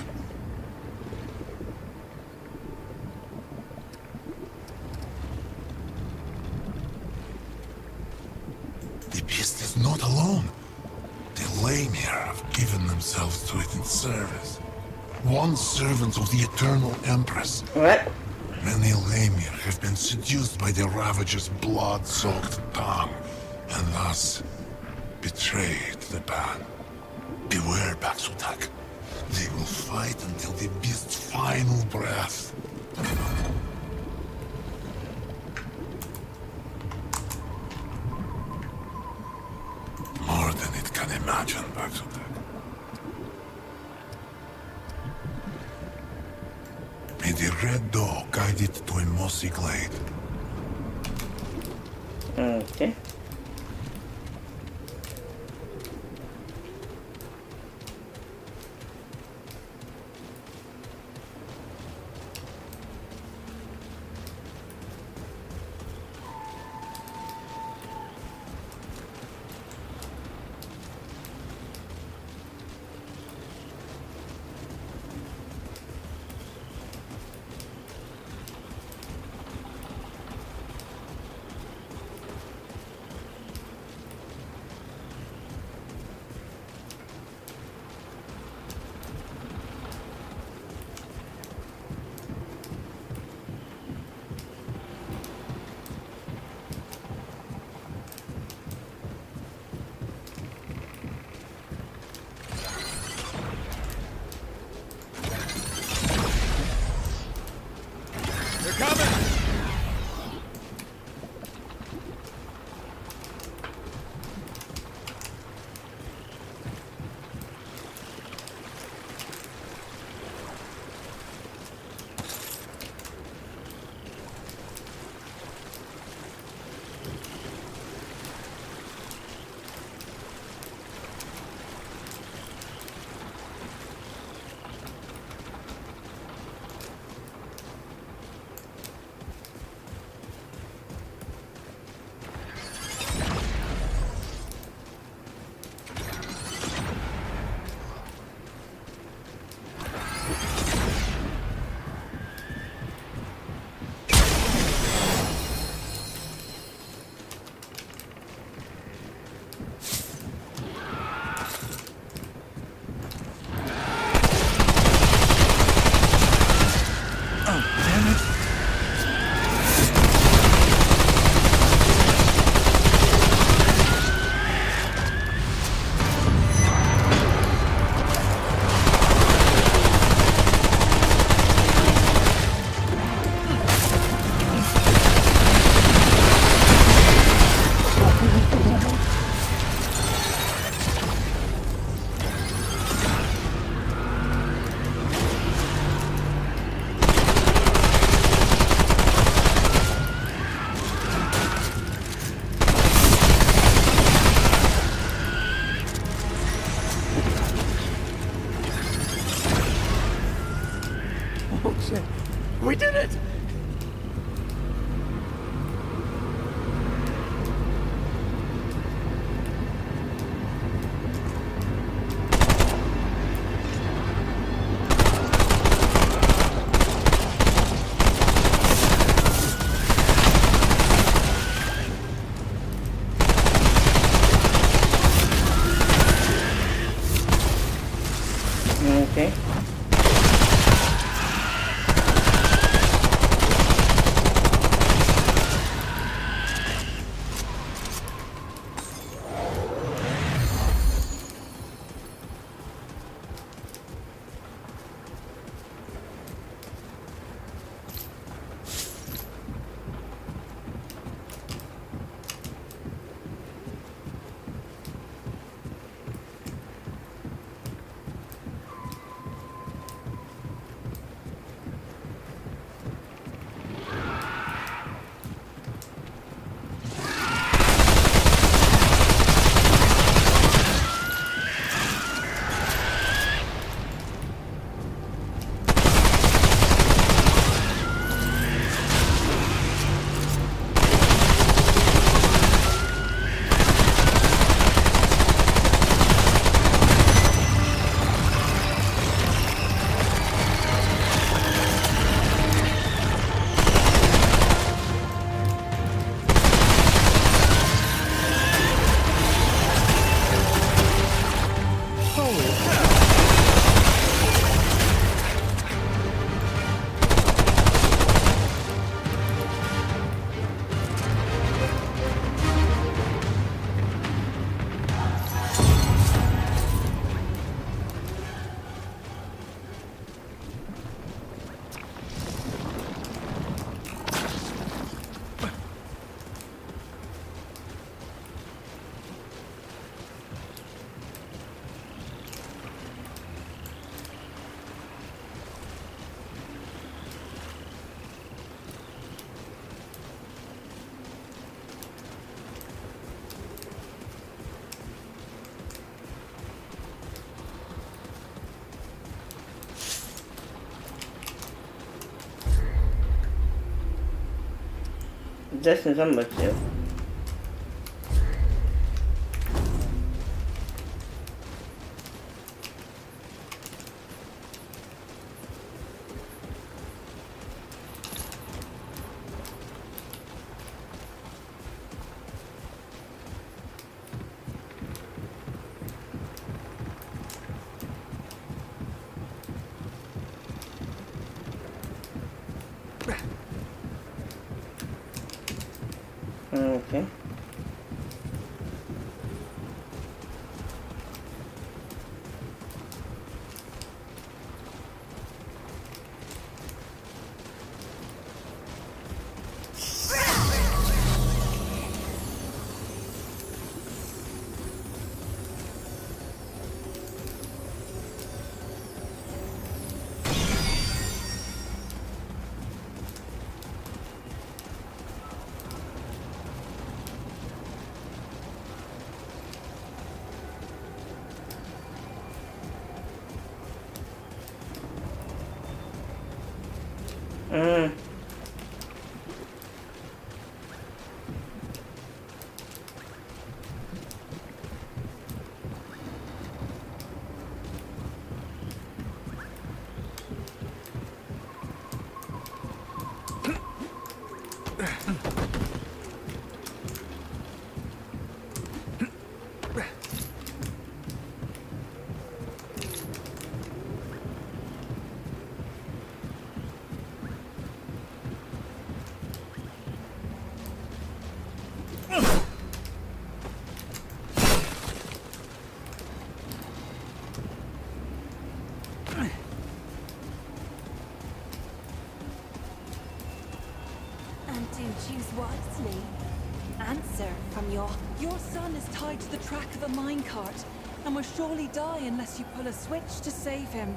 The beast is not alone. The Lamir have given themselves to it in service. Once servants of the Eternal Empress, What? many Lamir have been seduced by the Ravager's blood-soaked tongue, and thus betrayed the ban. Beware, Baxotak. They will fight until the beast's final breath. More than it can imagine, Baxotak. May the Red Doe guide it to a mossy glade. Okay. Distance I'm with you. Okay. Mm. And do choose wisely. Answer from your son is tied to the track of a minecart and will surely die unless you pull a switch to save him.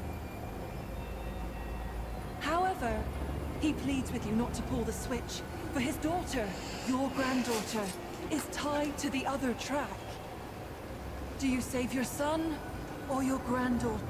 However, he pleads with you not to pull the switch, for his daughter, your granddaughter, is tied to the other track. Do you save your son or your granddaughter?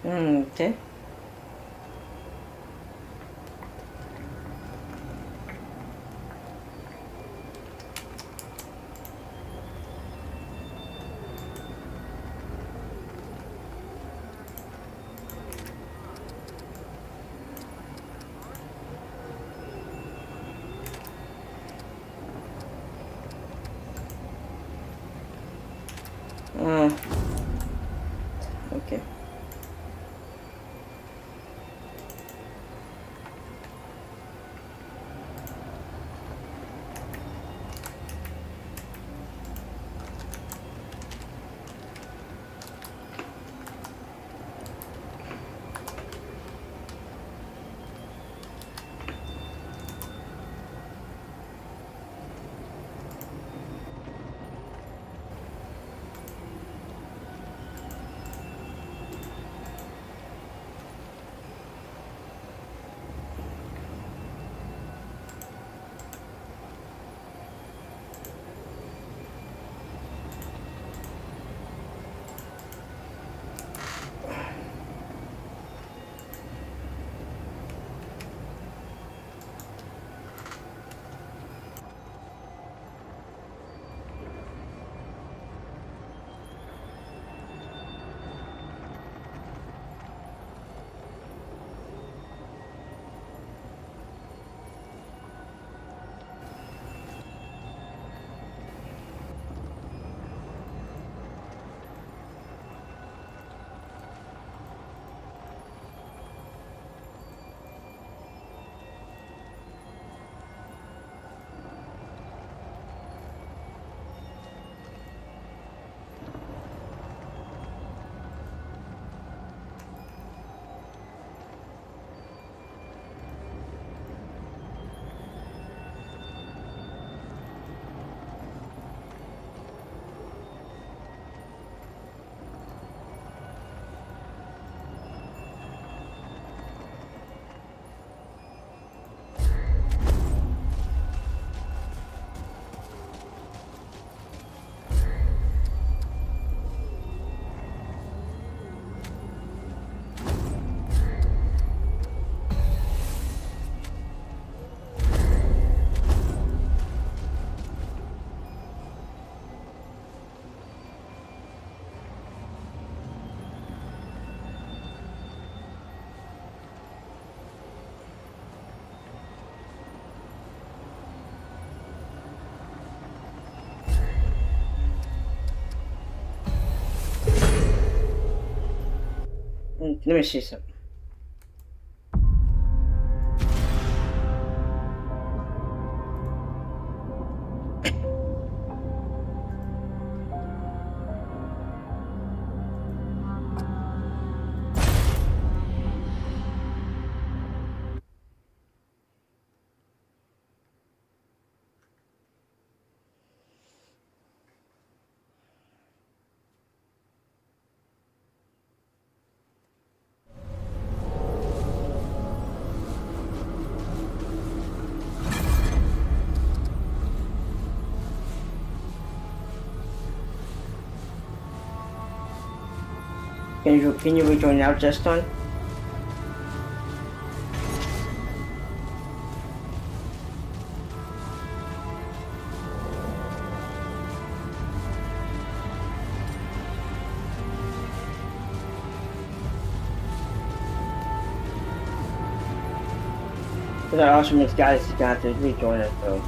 Okay. Okay. Let me see something. Can you rejoin now, Justin? That also means guys is gonna have to rejoin us though.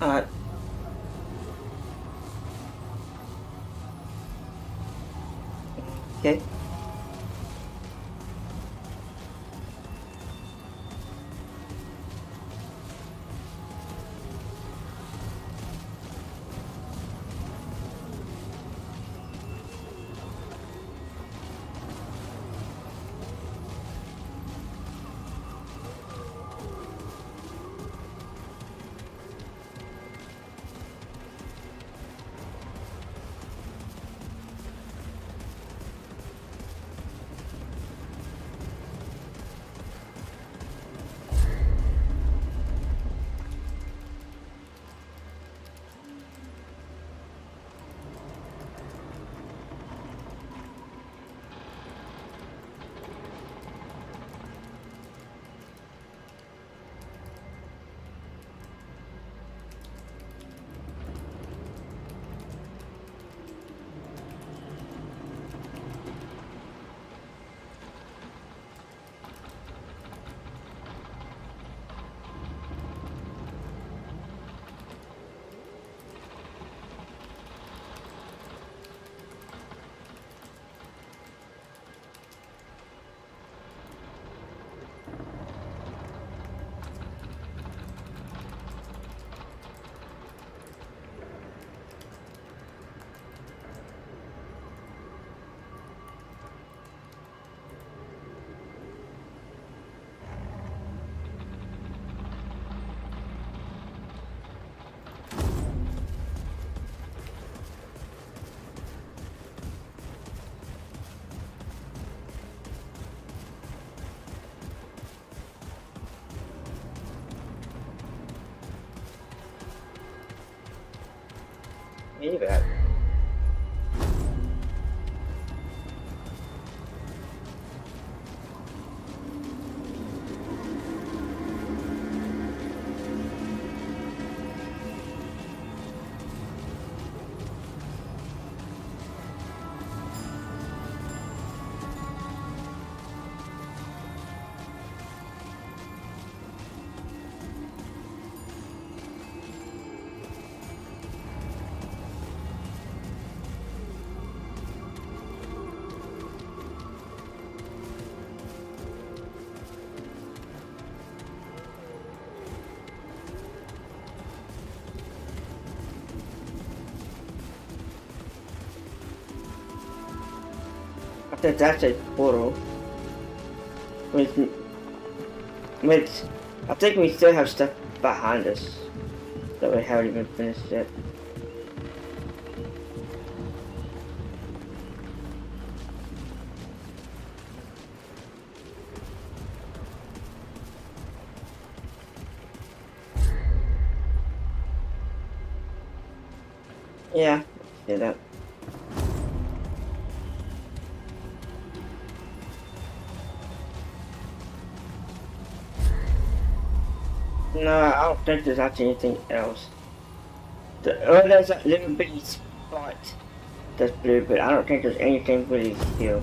Alright. Okay. Maybe that. I think that's a portal. Which I think we still have stuff behind us that we haven't even finished yet. Yeah, see that. No, I don't think there's actually anything else. Oh, there's that little bitty spot that's blue, but I don't think there's anything really here.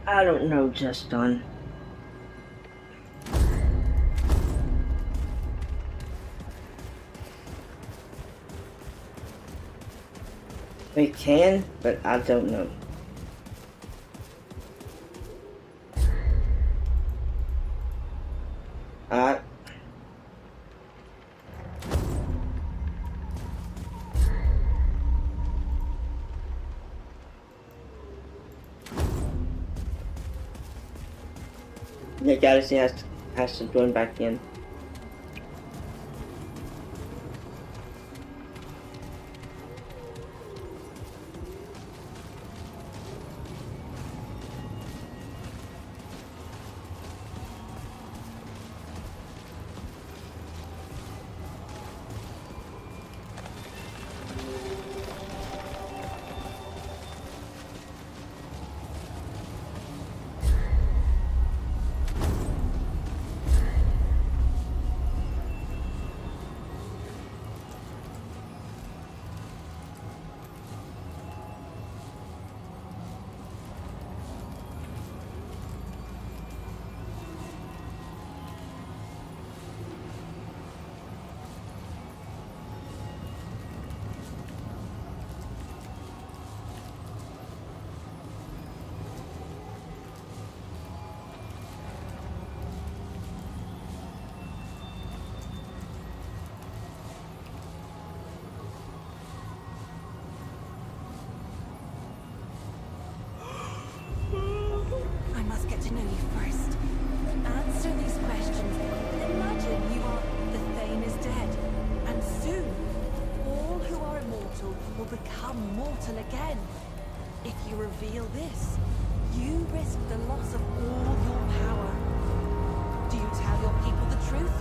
I don't know, Justin. We can, but I don't know. Alright. The galaxy has to join back in. I must get to know you first. Answer these questions. Imagine you are... the Thane is dead. And soon, all who are immortal will become mortal again. If you reveal this, you risk the loss of all your power. Do you tell your people the truth?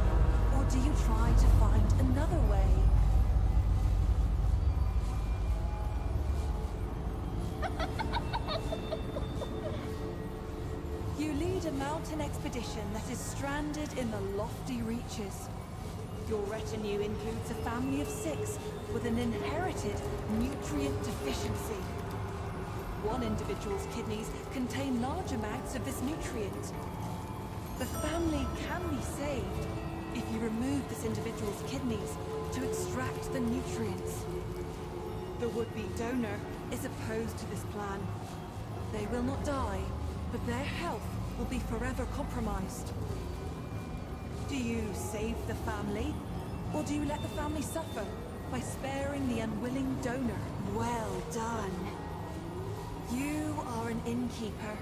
Or do you try to find another way? You lead a mountain expedition that is stranded in the lofty reaches. Your retinue includes a family of 6 with an inherited nutrient deficiency. One individual's kidneys contain large amounts of this nutrient. The family can be saved if you remove this individual's kidneys to extract the nutrients. The would-be donor is opposed to this plan. They will not die, but their health will be forever compromised. Do you save the family, or do you let the family suffer by sparing the unwilling donor? Well done. You are an innkeeper.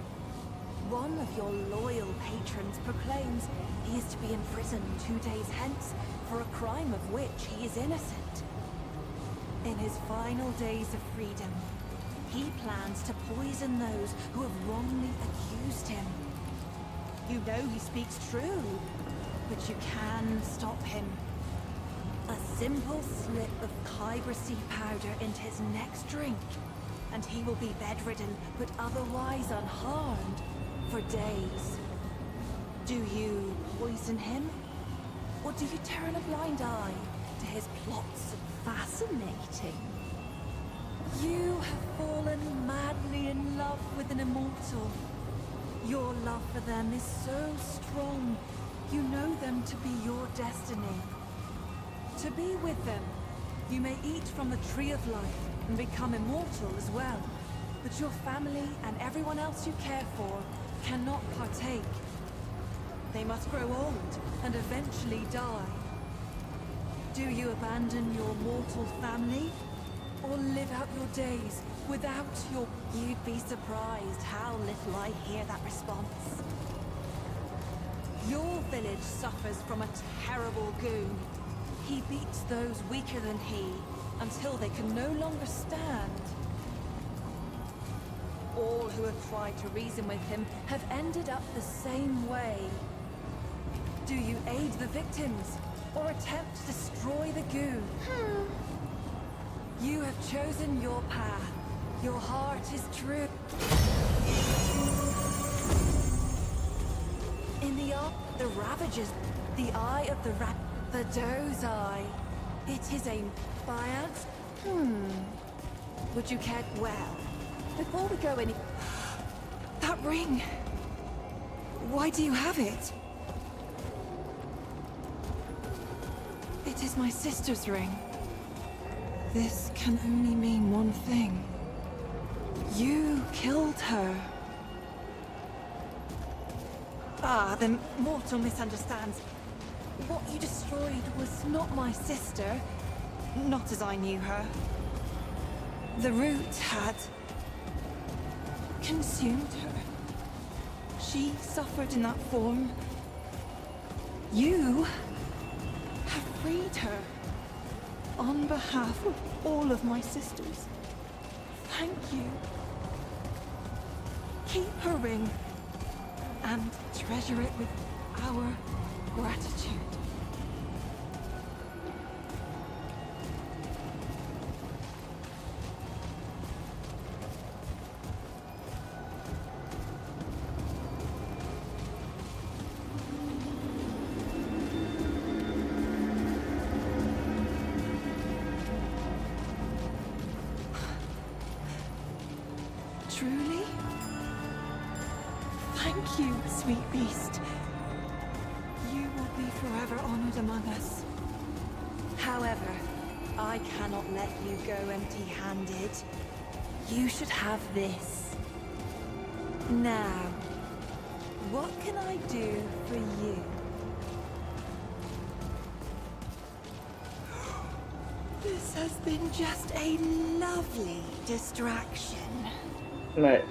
One of your loyal patrons proclaims he is to be imprisoned 2 days hence for a crime of which he is innocent. In his final days of freedom, he plans to poison those who have wrongly accused him. You know he speaks true, but you can stop him. A simple slip of Kyber seed powder into his next drink, and he will be bedridden, but otherwise unharmed, for days. Do you poison him? Or do you turn a blind eye to his plots? Fascinating. You have fallen madly in love with an immortal. Your love for them is so strong, you know them to be your destiny. To be with them, you may eat from the Tree of Life and become immortal as well. But your family and everyone else you care for cannot partake. They must grow old and eventually die. Do you abandon your mortal family? Or live out your days without your... You'd be surprised how little I hear that response. Your village suffers from a terrible goon. He beats those weaker than he until they can no longer stand. All who have tried to reason with him have ended up the same way. Do you aid the victims or attempt to destroy the goon? You have chosen your path. Your heart is true. In the the Ravagers, the Eye of the Doe's Eye. It is a bias. Would you care? Well, before we go any... ring. Why do you have it? It is my sister's ring. This can only mean one thing. You killed her. Ah, the mortal misunderstands. What you destroyed was not my sister. Not as I knew her. The root had consumed her. She suffered in that form. You have freed her on behalf of all of my sisters. Thank you. Keep her ring and treasure it with our gratitude. Truly? Thank you, sweet beast. You will be forever honored among us. However, I cannot let you go empty-handed. You should have this. Now, what can I do for you? This has been just a lovely distraction. Right.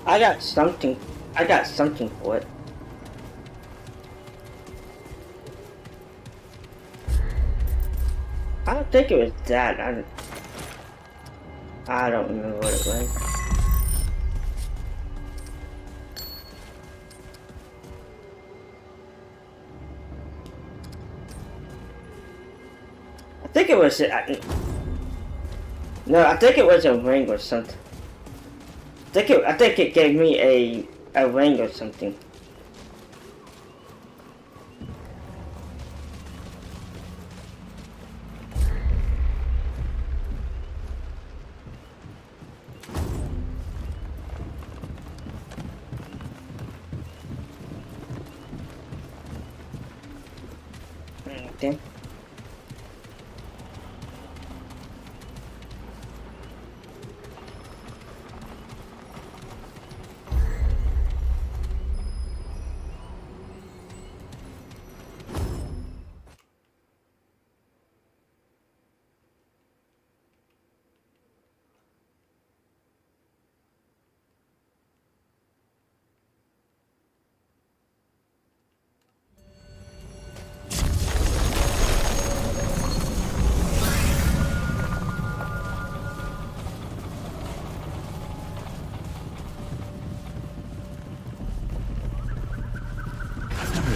I got something. I got something for it. I don't think it was that. I don't remember what it was. I think it was. No, I think it was a ring or something. I think it gave me a ring or something. Okay.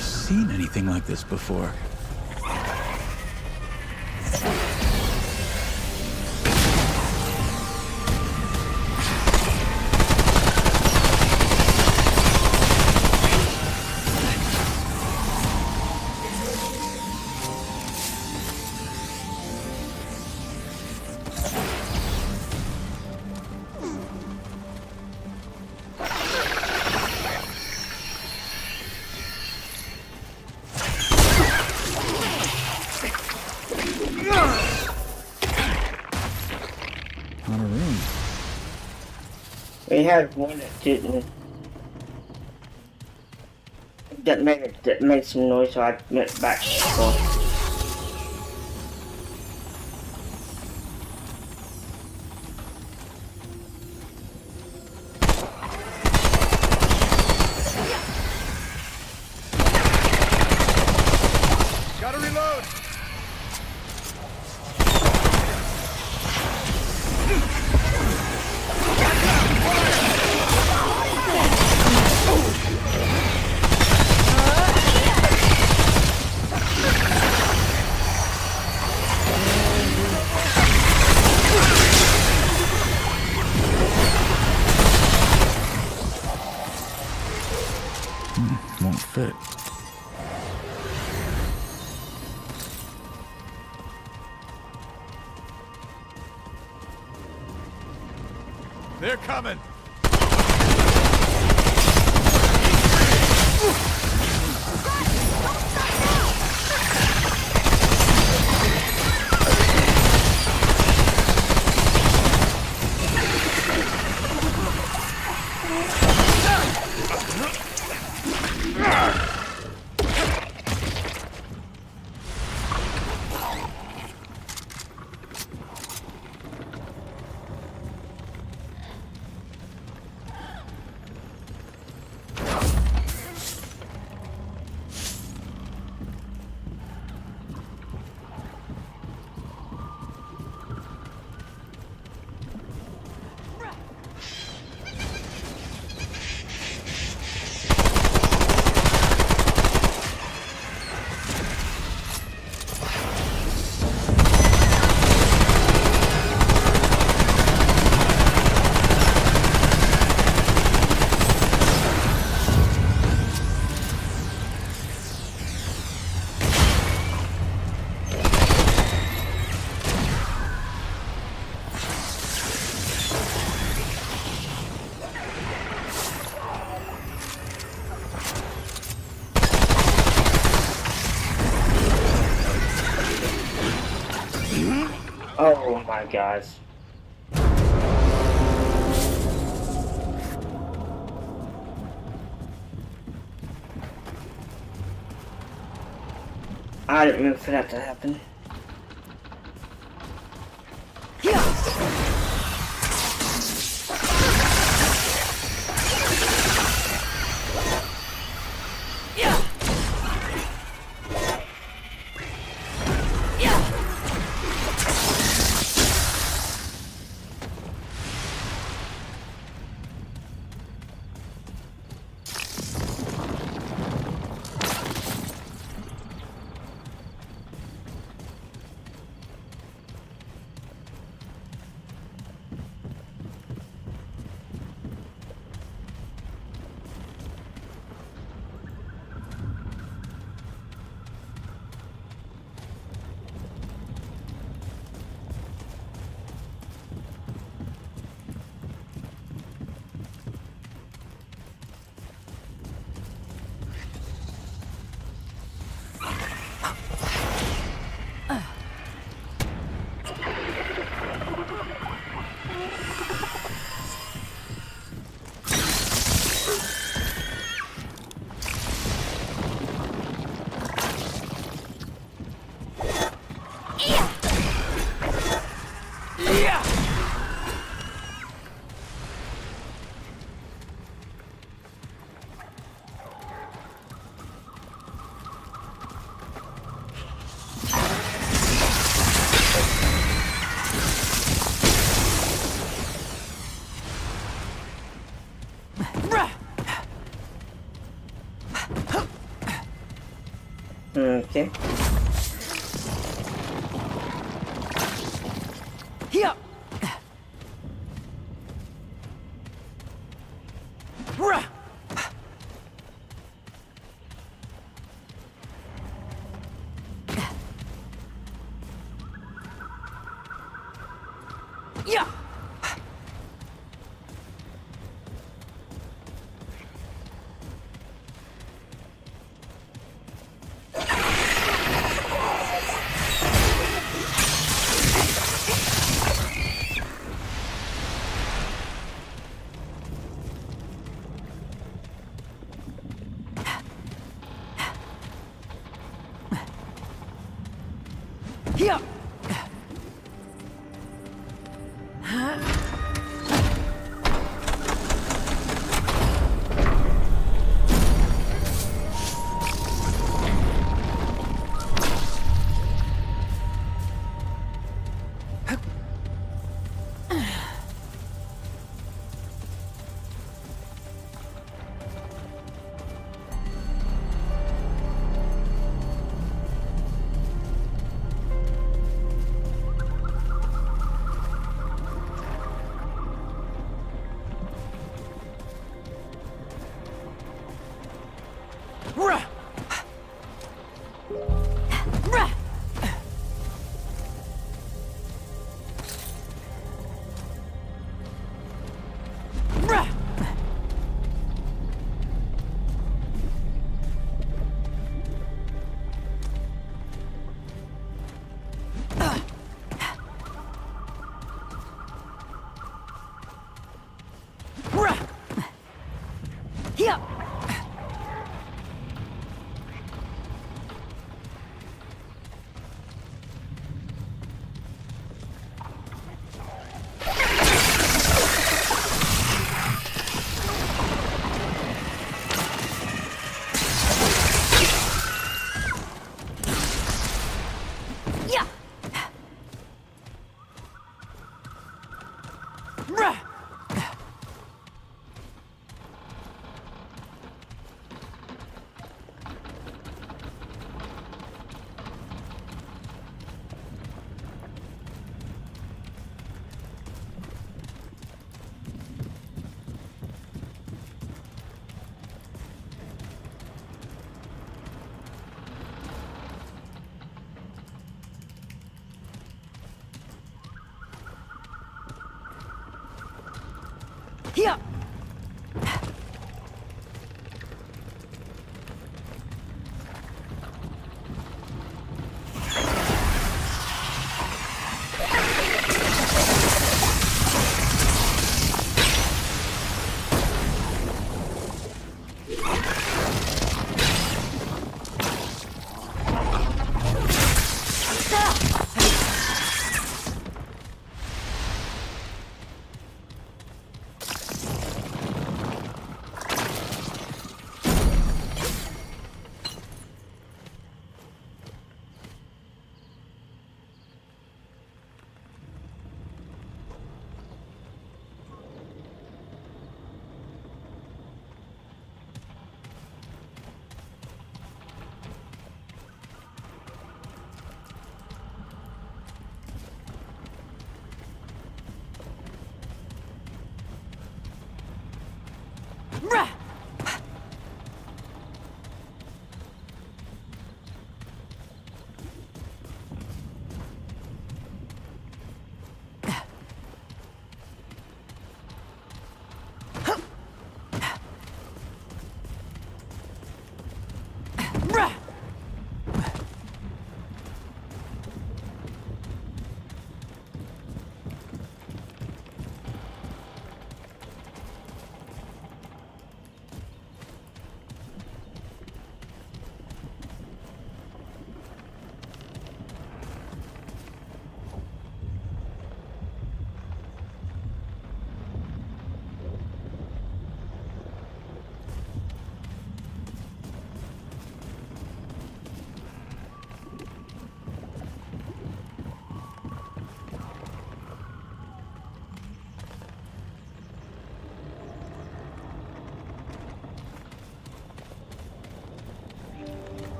Seen anything like this before. We had one that didn't. That made some noise, so I went back. Gotta reload! won't fit. They're coming! Oh my gosh. I didn't mean for that to happen. Okay. Here. Yeah. Here!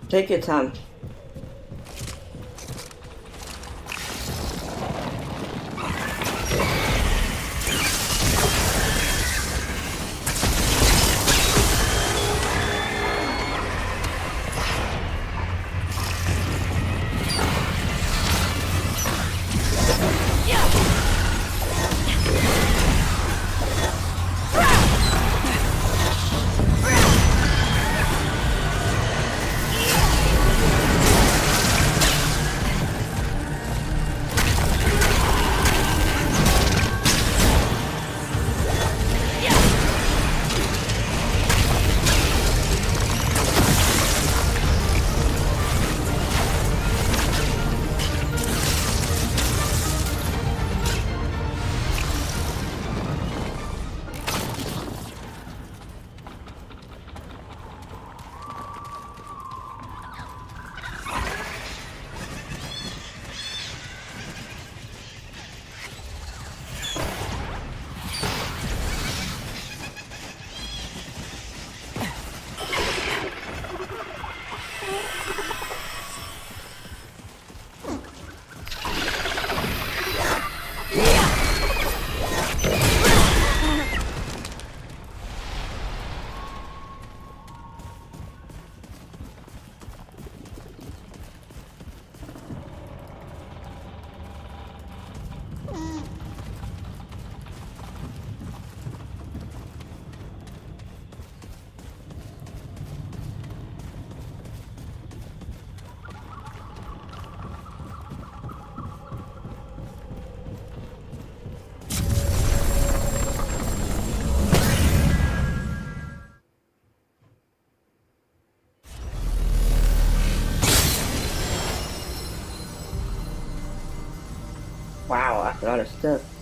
Take your time. Wow, that's a lot of stuff.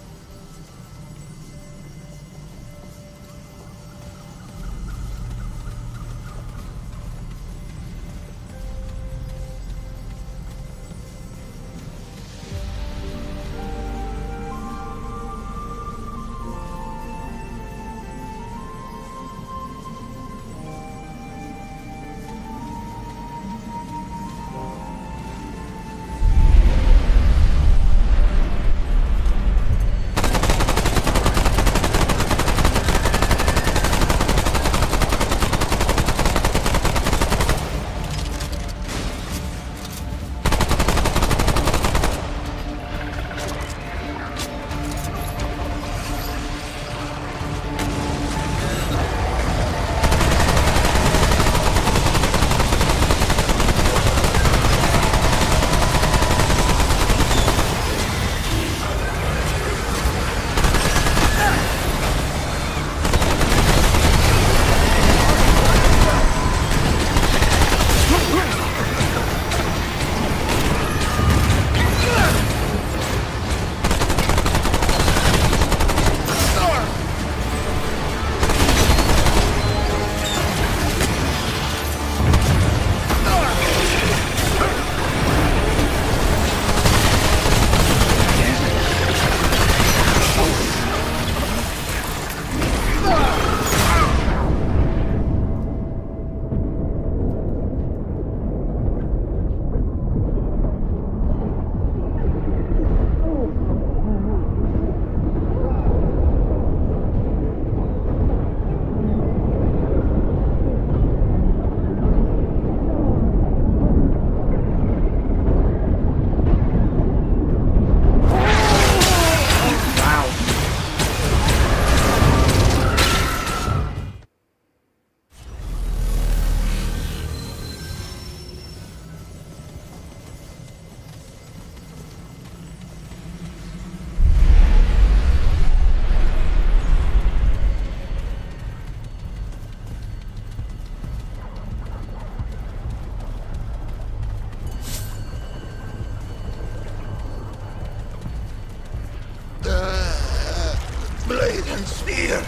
Blade and spear,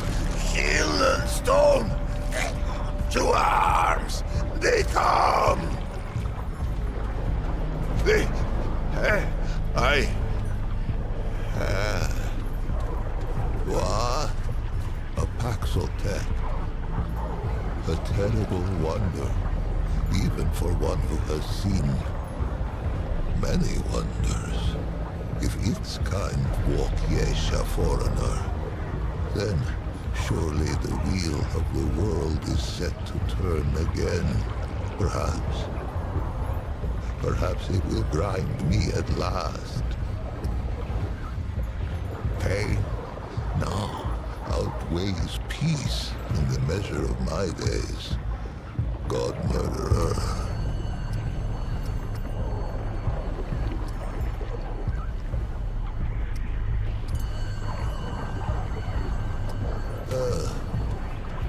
shield and stone. To arms, they come. They, what? A Paxel tech. A terrible wonder. even for one who has seen many wonders. If its kind walk Yesha foreigner, then surely the wheel of the world is set to turn again. Perhaps it will grind me at last. Pain now outweighs peace in the measure of my days. God murderer.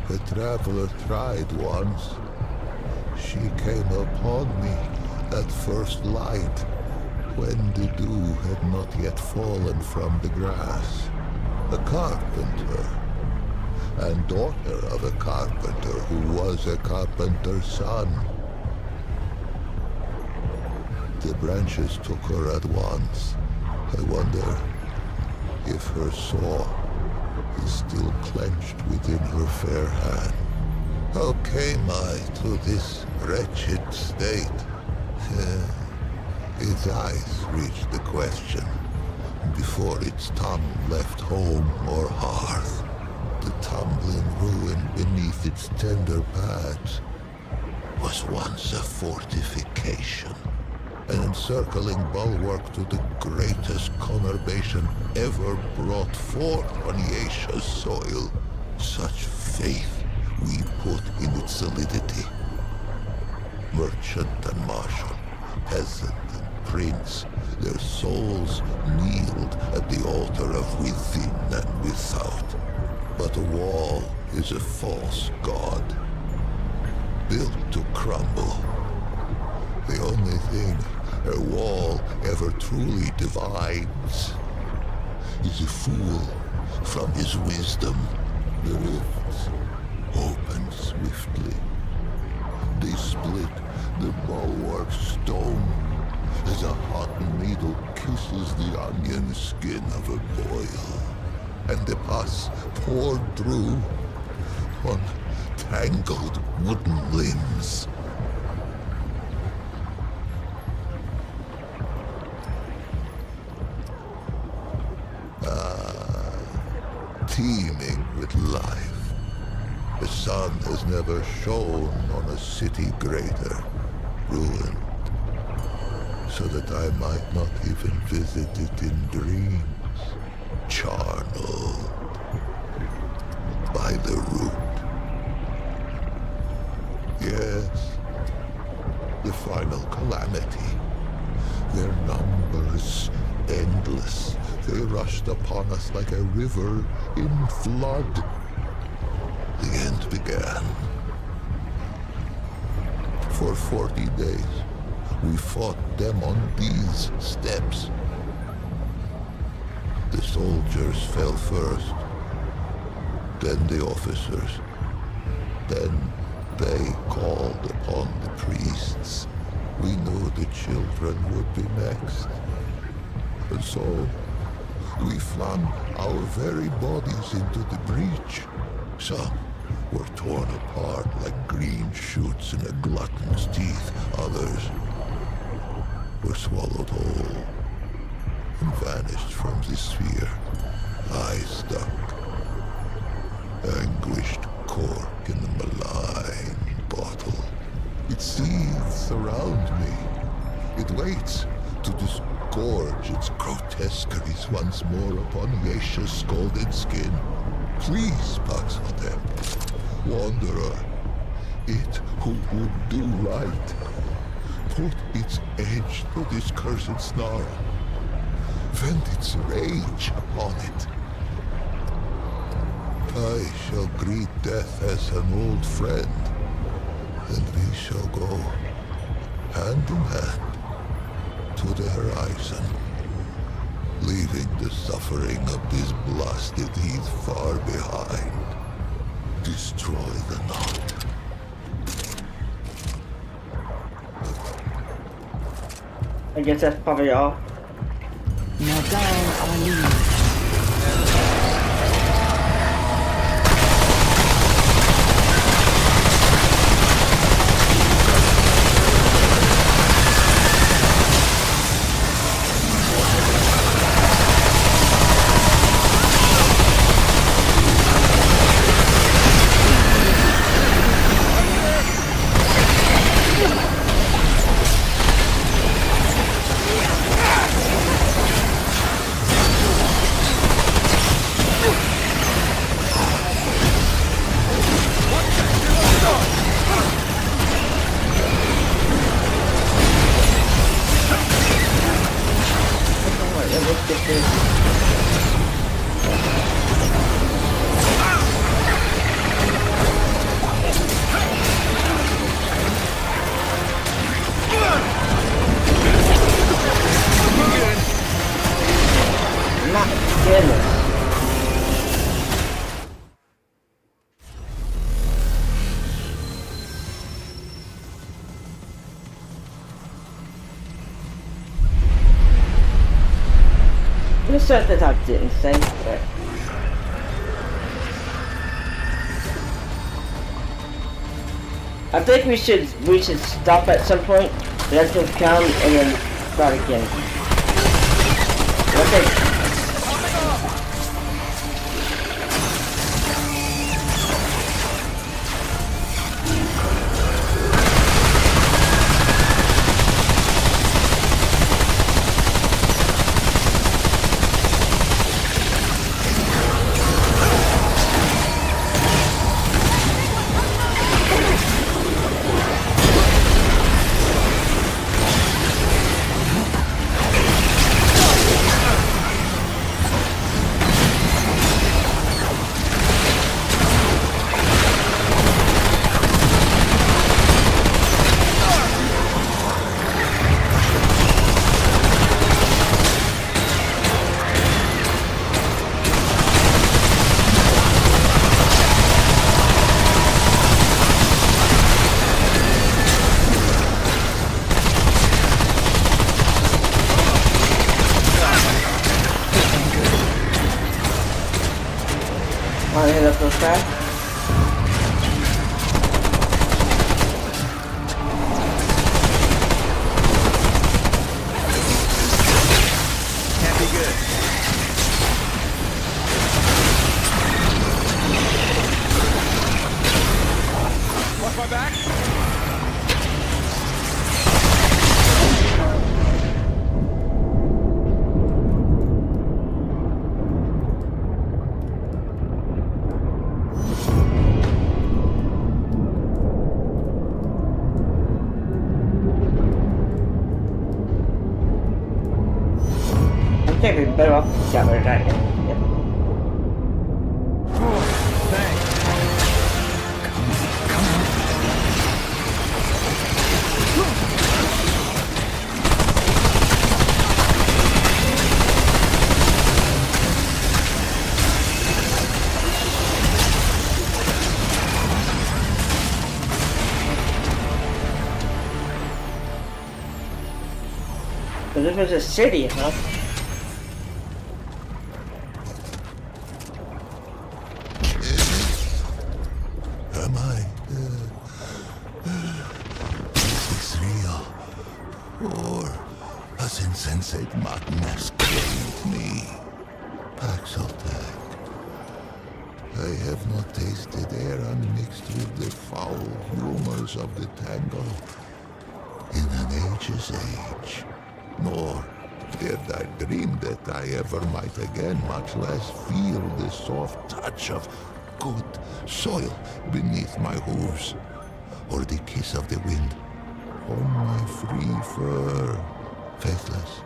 The traveler tried once. She came upon me at first light, when the dew had not yet fallen from the grass. A carpenter, and daughter of a carpenter who was a carpenter's son. The branches took her at once. I wonder if her saw is still clenched within her fair hand. How came I to this wretched state? Its eyes reached the question before its tongue left home or hearth. The tumbling ruin beneath its tender pads was once a fortification, an encircling bulwark to the greatest conurbation ever brought forth on Yesha's soil. Such faith we put in its solidity. Merchant and marshal, peasant and prince, their souls kneeled at the altar of within and without. But a wall is a false god, built to crumble. The only thing a wall ever truly divides is a fool from his wisdom. The rifts open swiftly. They split the bulwark stone as a hot needle kisses the onion skin of a boil. And the pus poured through on tangled wooden limbs. Teeming with life. The sun has never shone on a city greater, ruined, so that I might not even visit it in dreams. Charnel by the root. Yes, the final calamity. Their numbers endless. They rushed upon us like a river in flood. The end began. For 40 days, we fought them on these steps. The soldiers fell first, then the officers. Then they called upon the priests. We knew the children would be next. And so, we flung our very bodies into the breach. Some were torn apart like green shoots in a glutton's teeth. Others were swallowed whole and vanished from the sphere. I stuck, anguished cork in a malign bottle. It seethes around me. It waits to disgorge its grotesqueries once more upon Yesha's scalded skin. Please, Paxotep, wanderer, it who would do right, put its edge to this cursed snarl. Vent its rage upon it. I shall greet death as an old friend, and we shall go hand in hand to the horizon, leaving the suffering of this blasted heath far behind. Destroy the knot. I guess that's probably all. Nadal Ali. something I didn't say, but I think we should stop at some point, let them come, and then start again. Okay. Want to hit up those guys? Can't be good. Watch my back. I think we better off got rid of that. Yep. So this was a city, huh? Am I? Is this real? Or has insensate madness claimed me? Paxeltech. I have not tasted air unmixed with the foul humors of the tangle in an age's age. Nor did I dream that I ever might again, much less feel the soft touch of good soil beneath my hooves, or the kiss of the wind on my free fur. Faithless,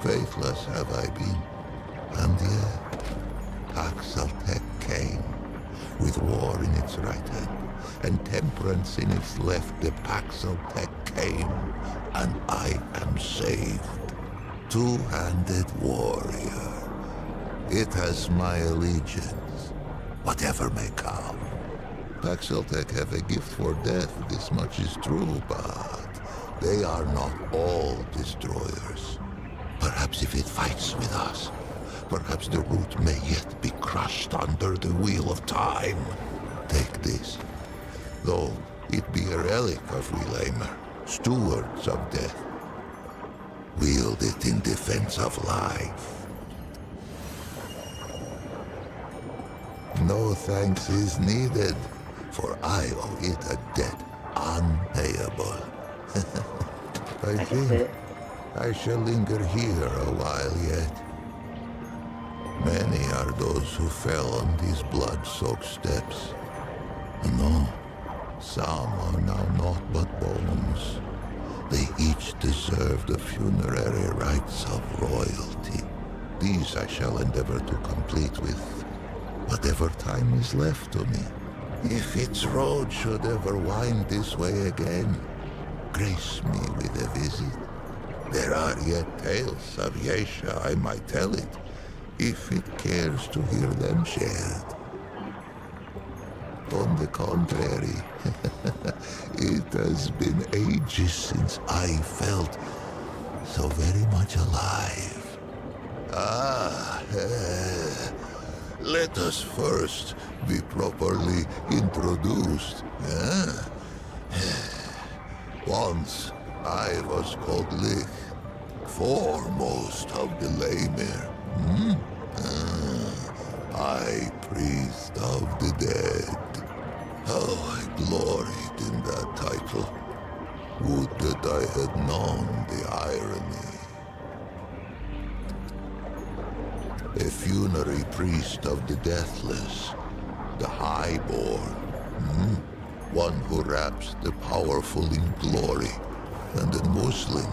faithless have I been, and yet Paxeltech came, with war in its right hand, and temperance in its left. The Paxeltech came, and I am saved. Two-handed warrior. It has my allegiance, whatever may come. Paxeltech have a gift for death, this much is true, but they are not all destroyers. Perhaps if it fights with us, perhaps the root may yet be crushed under the wheel of time. Take this, though it be a relic of Relamer, stewards of death. Wield it in defense of life. No thanks is needed, for I owe it a debt unpayable. I think I shall linger here a while yet. Many are those who fell on these blood-soaked steps. No, some are now naught but bones. They each deserve the funerary rites of royalty. These I shall endeavor to complete with whatever time is left to me. If its road should ever wind this way again, grace me with a visit. There are yet tales of Yesha, I might tell it, if it cares to hear them shared. On the contrary, it has been ages since I felt so very much alive. Ah, let us first be properly introduced. Once I was called Lich, foremost of the Lemir. High priest of the dead. How I gloried in that title. Would that I had known the irony. A funerary priest of the deathless, the highborn. One who wraps the powerful in glory, and a Muslim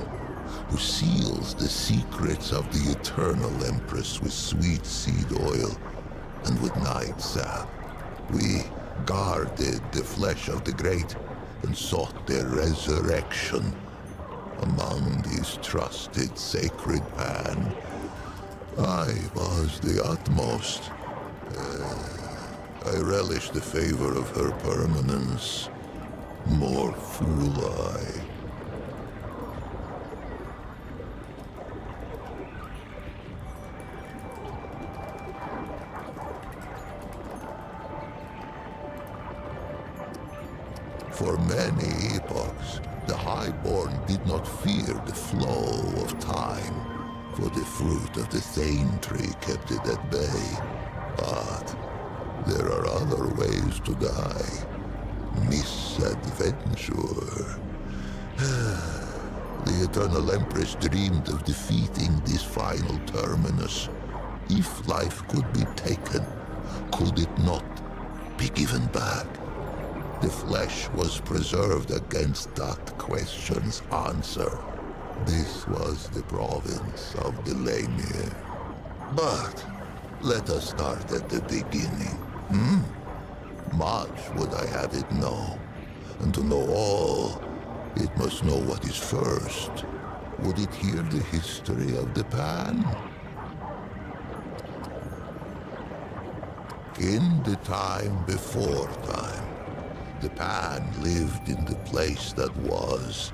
who seals the secrets of the eternal Empress with sweet seed oil and with night sap. We guarded the flesh of the great and sought their resurrection among these trusted sacred pan. I was the utmost. I relish the favor of her permanence. More fool I. For many epochs, the Highborn did not fear the flow of time, for the fruit of the Thane tree kept it at bay. But there are other ways to die. Misadventure. The Eternal Empress dreamed of defeating this final terminus. If life could be taken, could it not be given back? The flesh was preserved against that question's answer. This was the province of the Lemir. But let us start at the beginning. Much would I have it know. And to know all, it must know what is first. Would it hear the history of the Pan? In the time before time, the Pan lived in the place that was.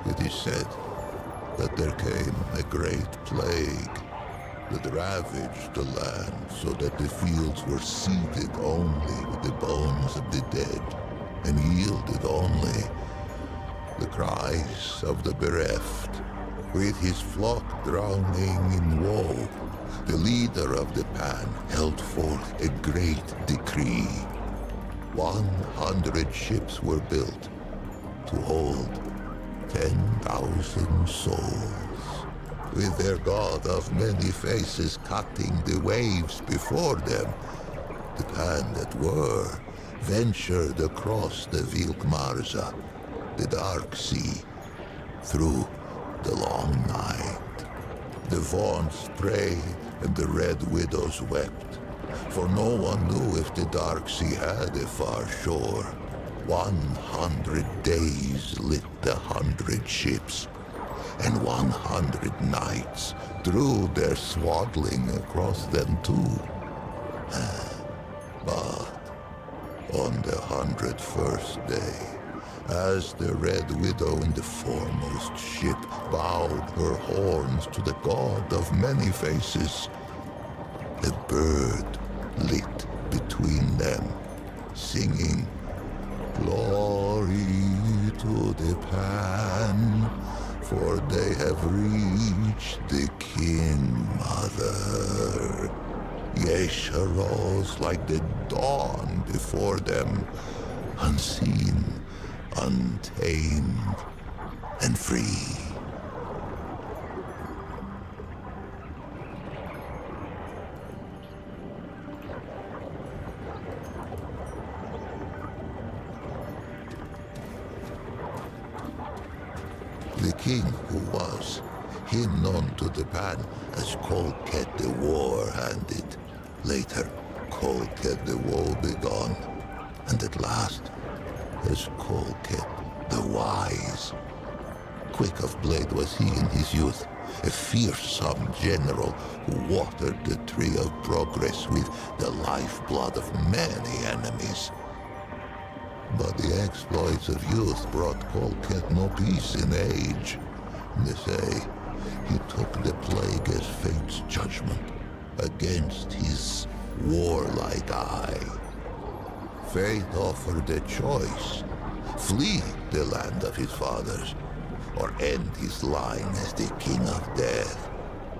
It is said that there came a great plague that ravaged the land so that the fields were seeded only with the bones of the dead and yielded only the cries of the bereft. With his flock drowning in woe, the leader of the Pan held forth a great decree. 100 ships were built to hold 10,000 souls. With their god of many faces cutting the waves before them, the Pan that were ventured across the Vilkmarza, the dark sea, through the long night. The Vaughns prayed and the Red Widows wept, for no one knew if the dark sea had a far shore. 100 days lit the 100 ships, and 100 nights drew their swaddling across them too. But on the 101st day, as the Red Widow in the foremost ship bowed her horns to the god of many faces, a bird lit between them, singing, "Glory to the Pan, for they have reached the King Mother." Yesha rose like the dawn before them, unseen, untamed, and free. The king who was, him known to the Pan as Kolket the War-Handed, later Kolket the Woebegone, and at last as Kolket the Wise. Quick of blade was he in his youth, a fearsome general who watered the tree of progress with the lifeblood of many enemies. But the exploits of youth brought Kolket no peace in age. They say He took the plague as fate's judgment against his warlike eye. Fate offered a choice: flee the land of his fathers, or end his line as the king of death.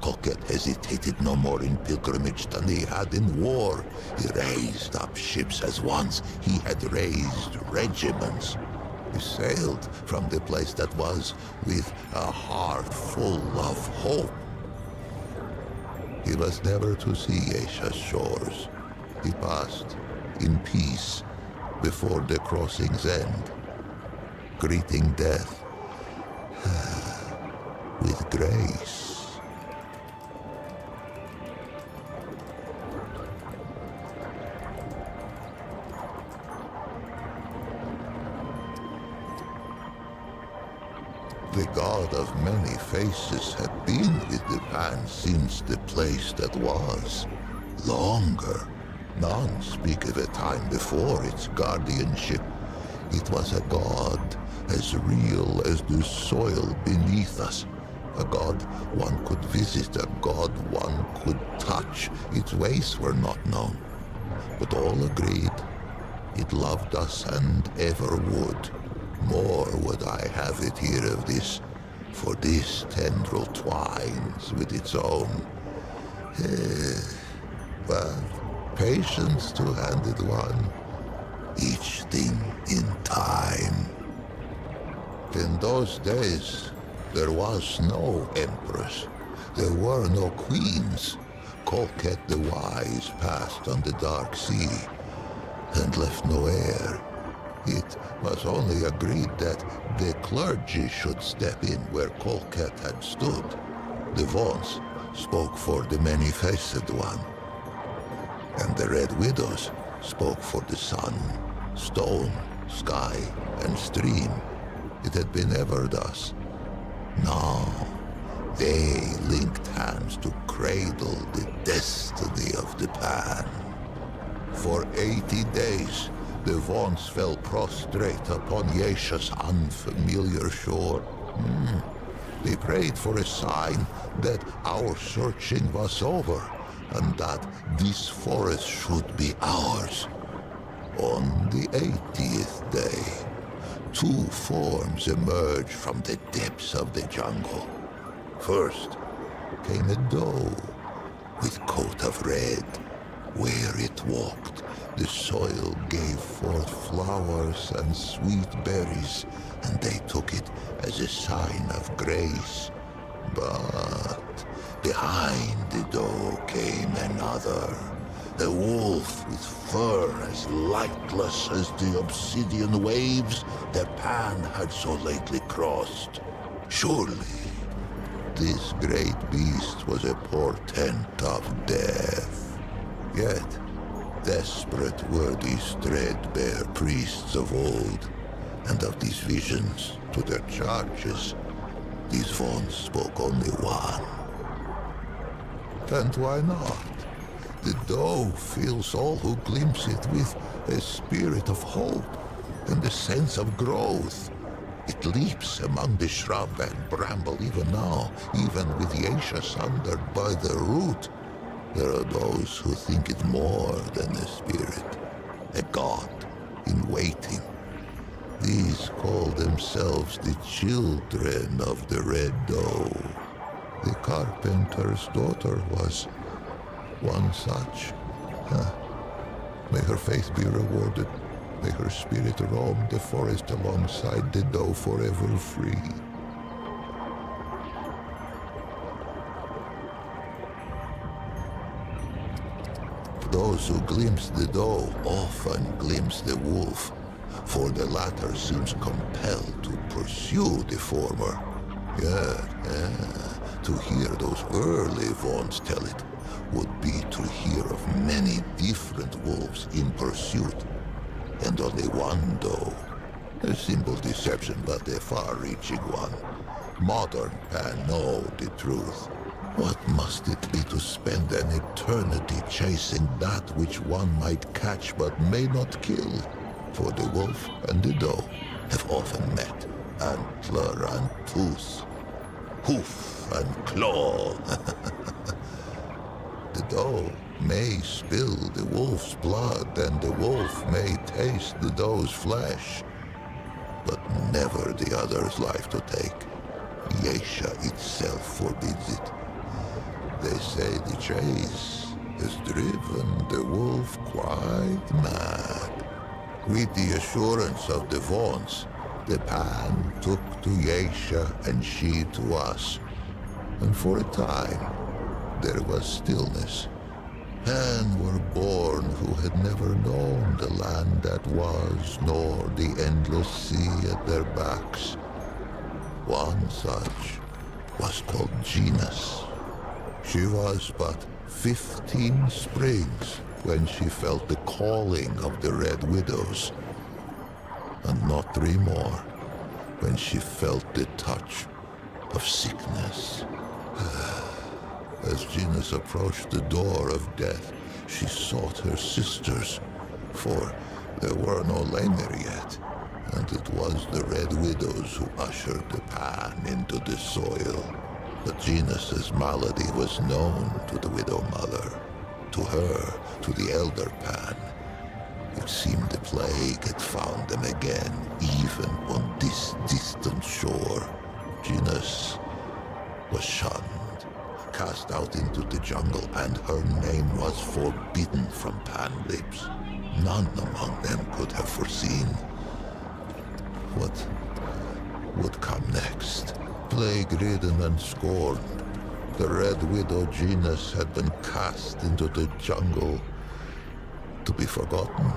Colquitt hesitated no more in pilgrimage than he had in war. He raised up ships as once he had raised regiments. He sailed from the place that was with a heart full of hope. He was never to see Asia's shores. He passed in peace before the crossing's end, greeting death with grace. The god of many faces had been with the Pan since the place that was. Longer. None speak of a time before its guardianship. It was a god as real as the soil beneath us. A god one could visit, a god one could touch. Its ways were not known, but all agreed it loved us and ever would. More would I have it here of this, for this tendril twines with its own. But patience two-handed one, each thing in time. In those days, there was no empress, there were no queens. Colquitt the Wise passed on the dark sea, and left no heir. It was only agreed that the clergy should step in where Colquitt had stood. The Vaughn's spoke for the many-faced one, and the Red Widows spoke for the sun, stone, sky, and stream. It had been ever thus. Now, they linked hands to cradle the destiny of the Pan. For 80 days, the Vaughn's fell prostrate upon Yesha's unfamiliar shore. They prayed for a sign that our searching was over, and that this forest should be ours. On the 80th day, two forms emerged from the depths of the jungle. First came a doe with coat of red. Where it walked, the soil gave forth flowers and sweet berries, and they took it as a sign of grace. But behind the doe came another, a wolf with fur as lightless as the obsidian waves the Pan had so lately crossed. Surely, this great beast was a portent of death. Yet, desperate were these threadbare priests of old, and of these visions to their charges, these Vaughn's spoke only one. And why not? The doe fills all who glimpse it with a spirit of hope and a sense of growth. It leaps among the shrub and bramble even now, even with Yesha sundered by the root. There are those who think it more than a spirit, a god in waiting. These call themselves the children of the Red Doe. The carpenter's daughter was one such. May her faith be rewarded. May her spirit roam the forest alongside the doe forever free. Those who glimpse the doe often glimpse the wolf, for the latter seems compelled to pursue the former. To hear those early Vaughn's tell it would be to hear of many different wolves in pursuit, and only one doe. A simple deception, but a far-reaching one. Modern Pan know the truth. What must it be to spend an eternity chasing that which one might catch but may not kill? For the wolf and the doe have often met, antler and tooth. hoof and claw. The doe may spill the wolf's blood, and the wolf may taste the doe's flesh, but never the other's life to take. Yesha itself forbids it. They say the chase has driven the wolf quite mad. With the assurance of the Vaughn's, the Pan took to Yesha and she to us. And for a time, there was stillness. Men were born who had never known the land that was, nor the endless sea at their backs. One such was called Genus. She was but 15 springs when she felt the calling of the Red Widows, and not 3 more when she felt the touch of sickness. As Genus approached the door of death, she sought her sisters, for there were no Lamer yet, and it was the Red Widows who ushered the Pan into the soil. But Genus's malady was known to the Widow Mother, to her, to the Elder Pan. It seemed the plague had found them again, even on this distant shore. Genus was shunned, cast out into the jungle, and her name was forbidden from Pan lips. None among them could have foreseen what would come next. Plague-ridden and scorned, the Red Widow Genus had been cast into the jungle to be forgotten.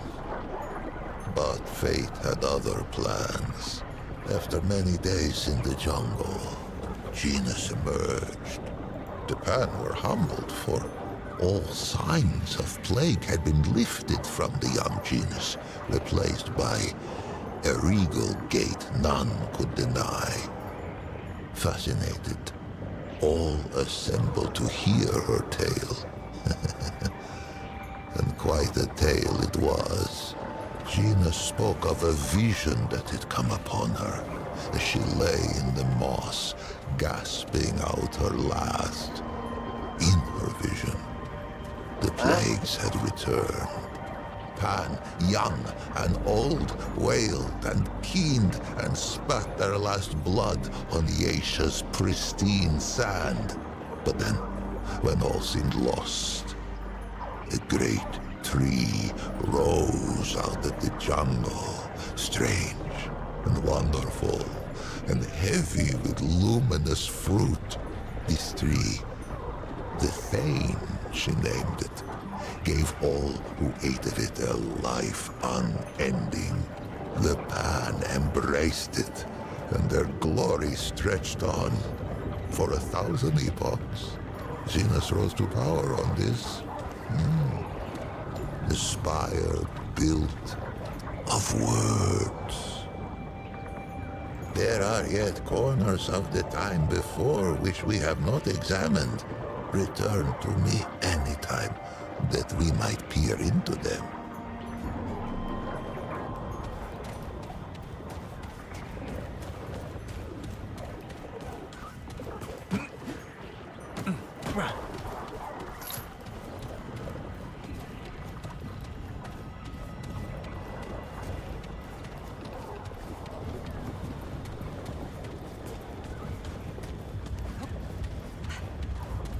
But fate had other plans. After many days in the jungle, Genus emerged. The Pan were humbled, for all signs of plague had been lifted from the young Genus, replaced by a regal gait none could deny. Fascinated, all assembled to hear her tale. And quite a tale it was. Genus spoke of a vision that had come upon her as she lay in the moss, gasping out her last. In her vision, the plagues had returned. Pan, young and old, wailed and keened and spat their last blood on Yesha's pristine sand. But then, when all seemed lost, a great tree rose out of the jungle, strange and wonderful, and heavy with luminous fruit. This tree, the Thane, she named it, gave all who ate of it a life unending. The Pan embraced it, and their glory stretched on for 1,000 epochs. Genus rose to power on this. The spire built of words. There are yet corners of the time before which we have not examined. Return to me anytime, that we might peer into them.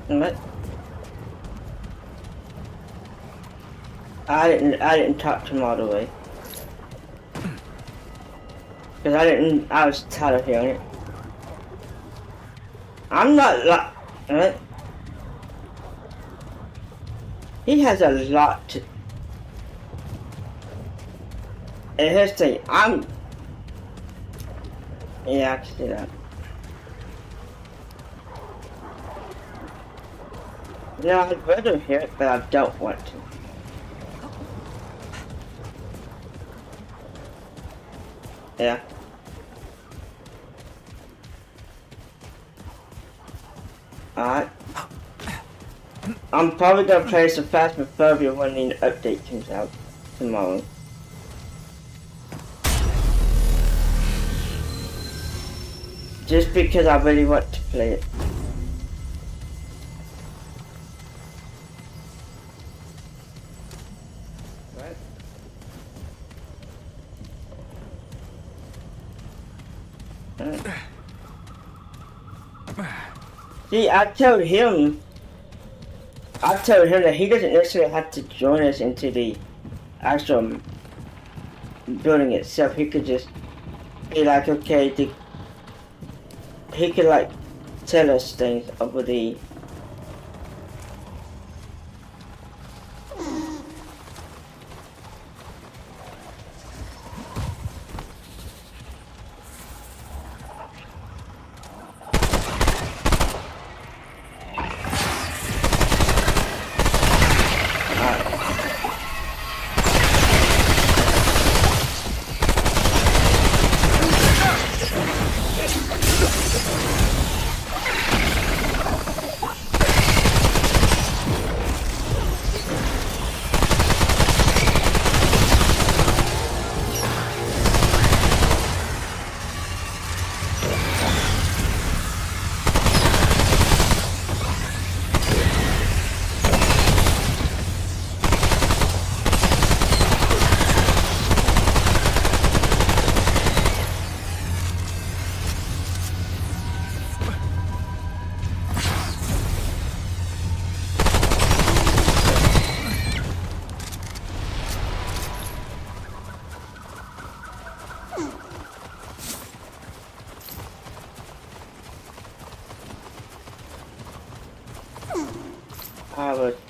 What? I didn't talk to him all the way. Cause I was tired of hearing it. I'm not what? He has a lot to, and here's the thing, yeah, I can see that. No, I'd rather hear it, but I don't want to. Yeah. Alright. I'm probably gonna play some Phasmophobia when the update comes out tomorrow. just because I really want to play it. See, I told him that he doesn't necessarily have to join us into the actual building itself. He could just be like, okay, he could like tell us things over the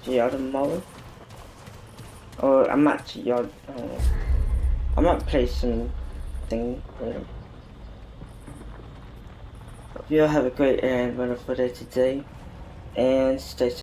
the other mode, or I might play some thing. Hope you all have a great and wonderful day today, and stay safe.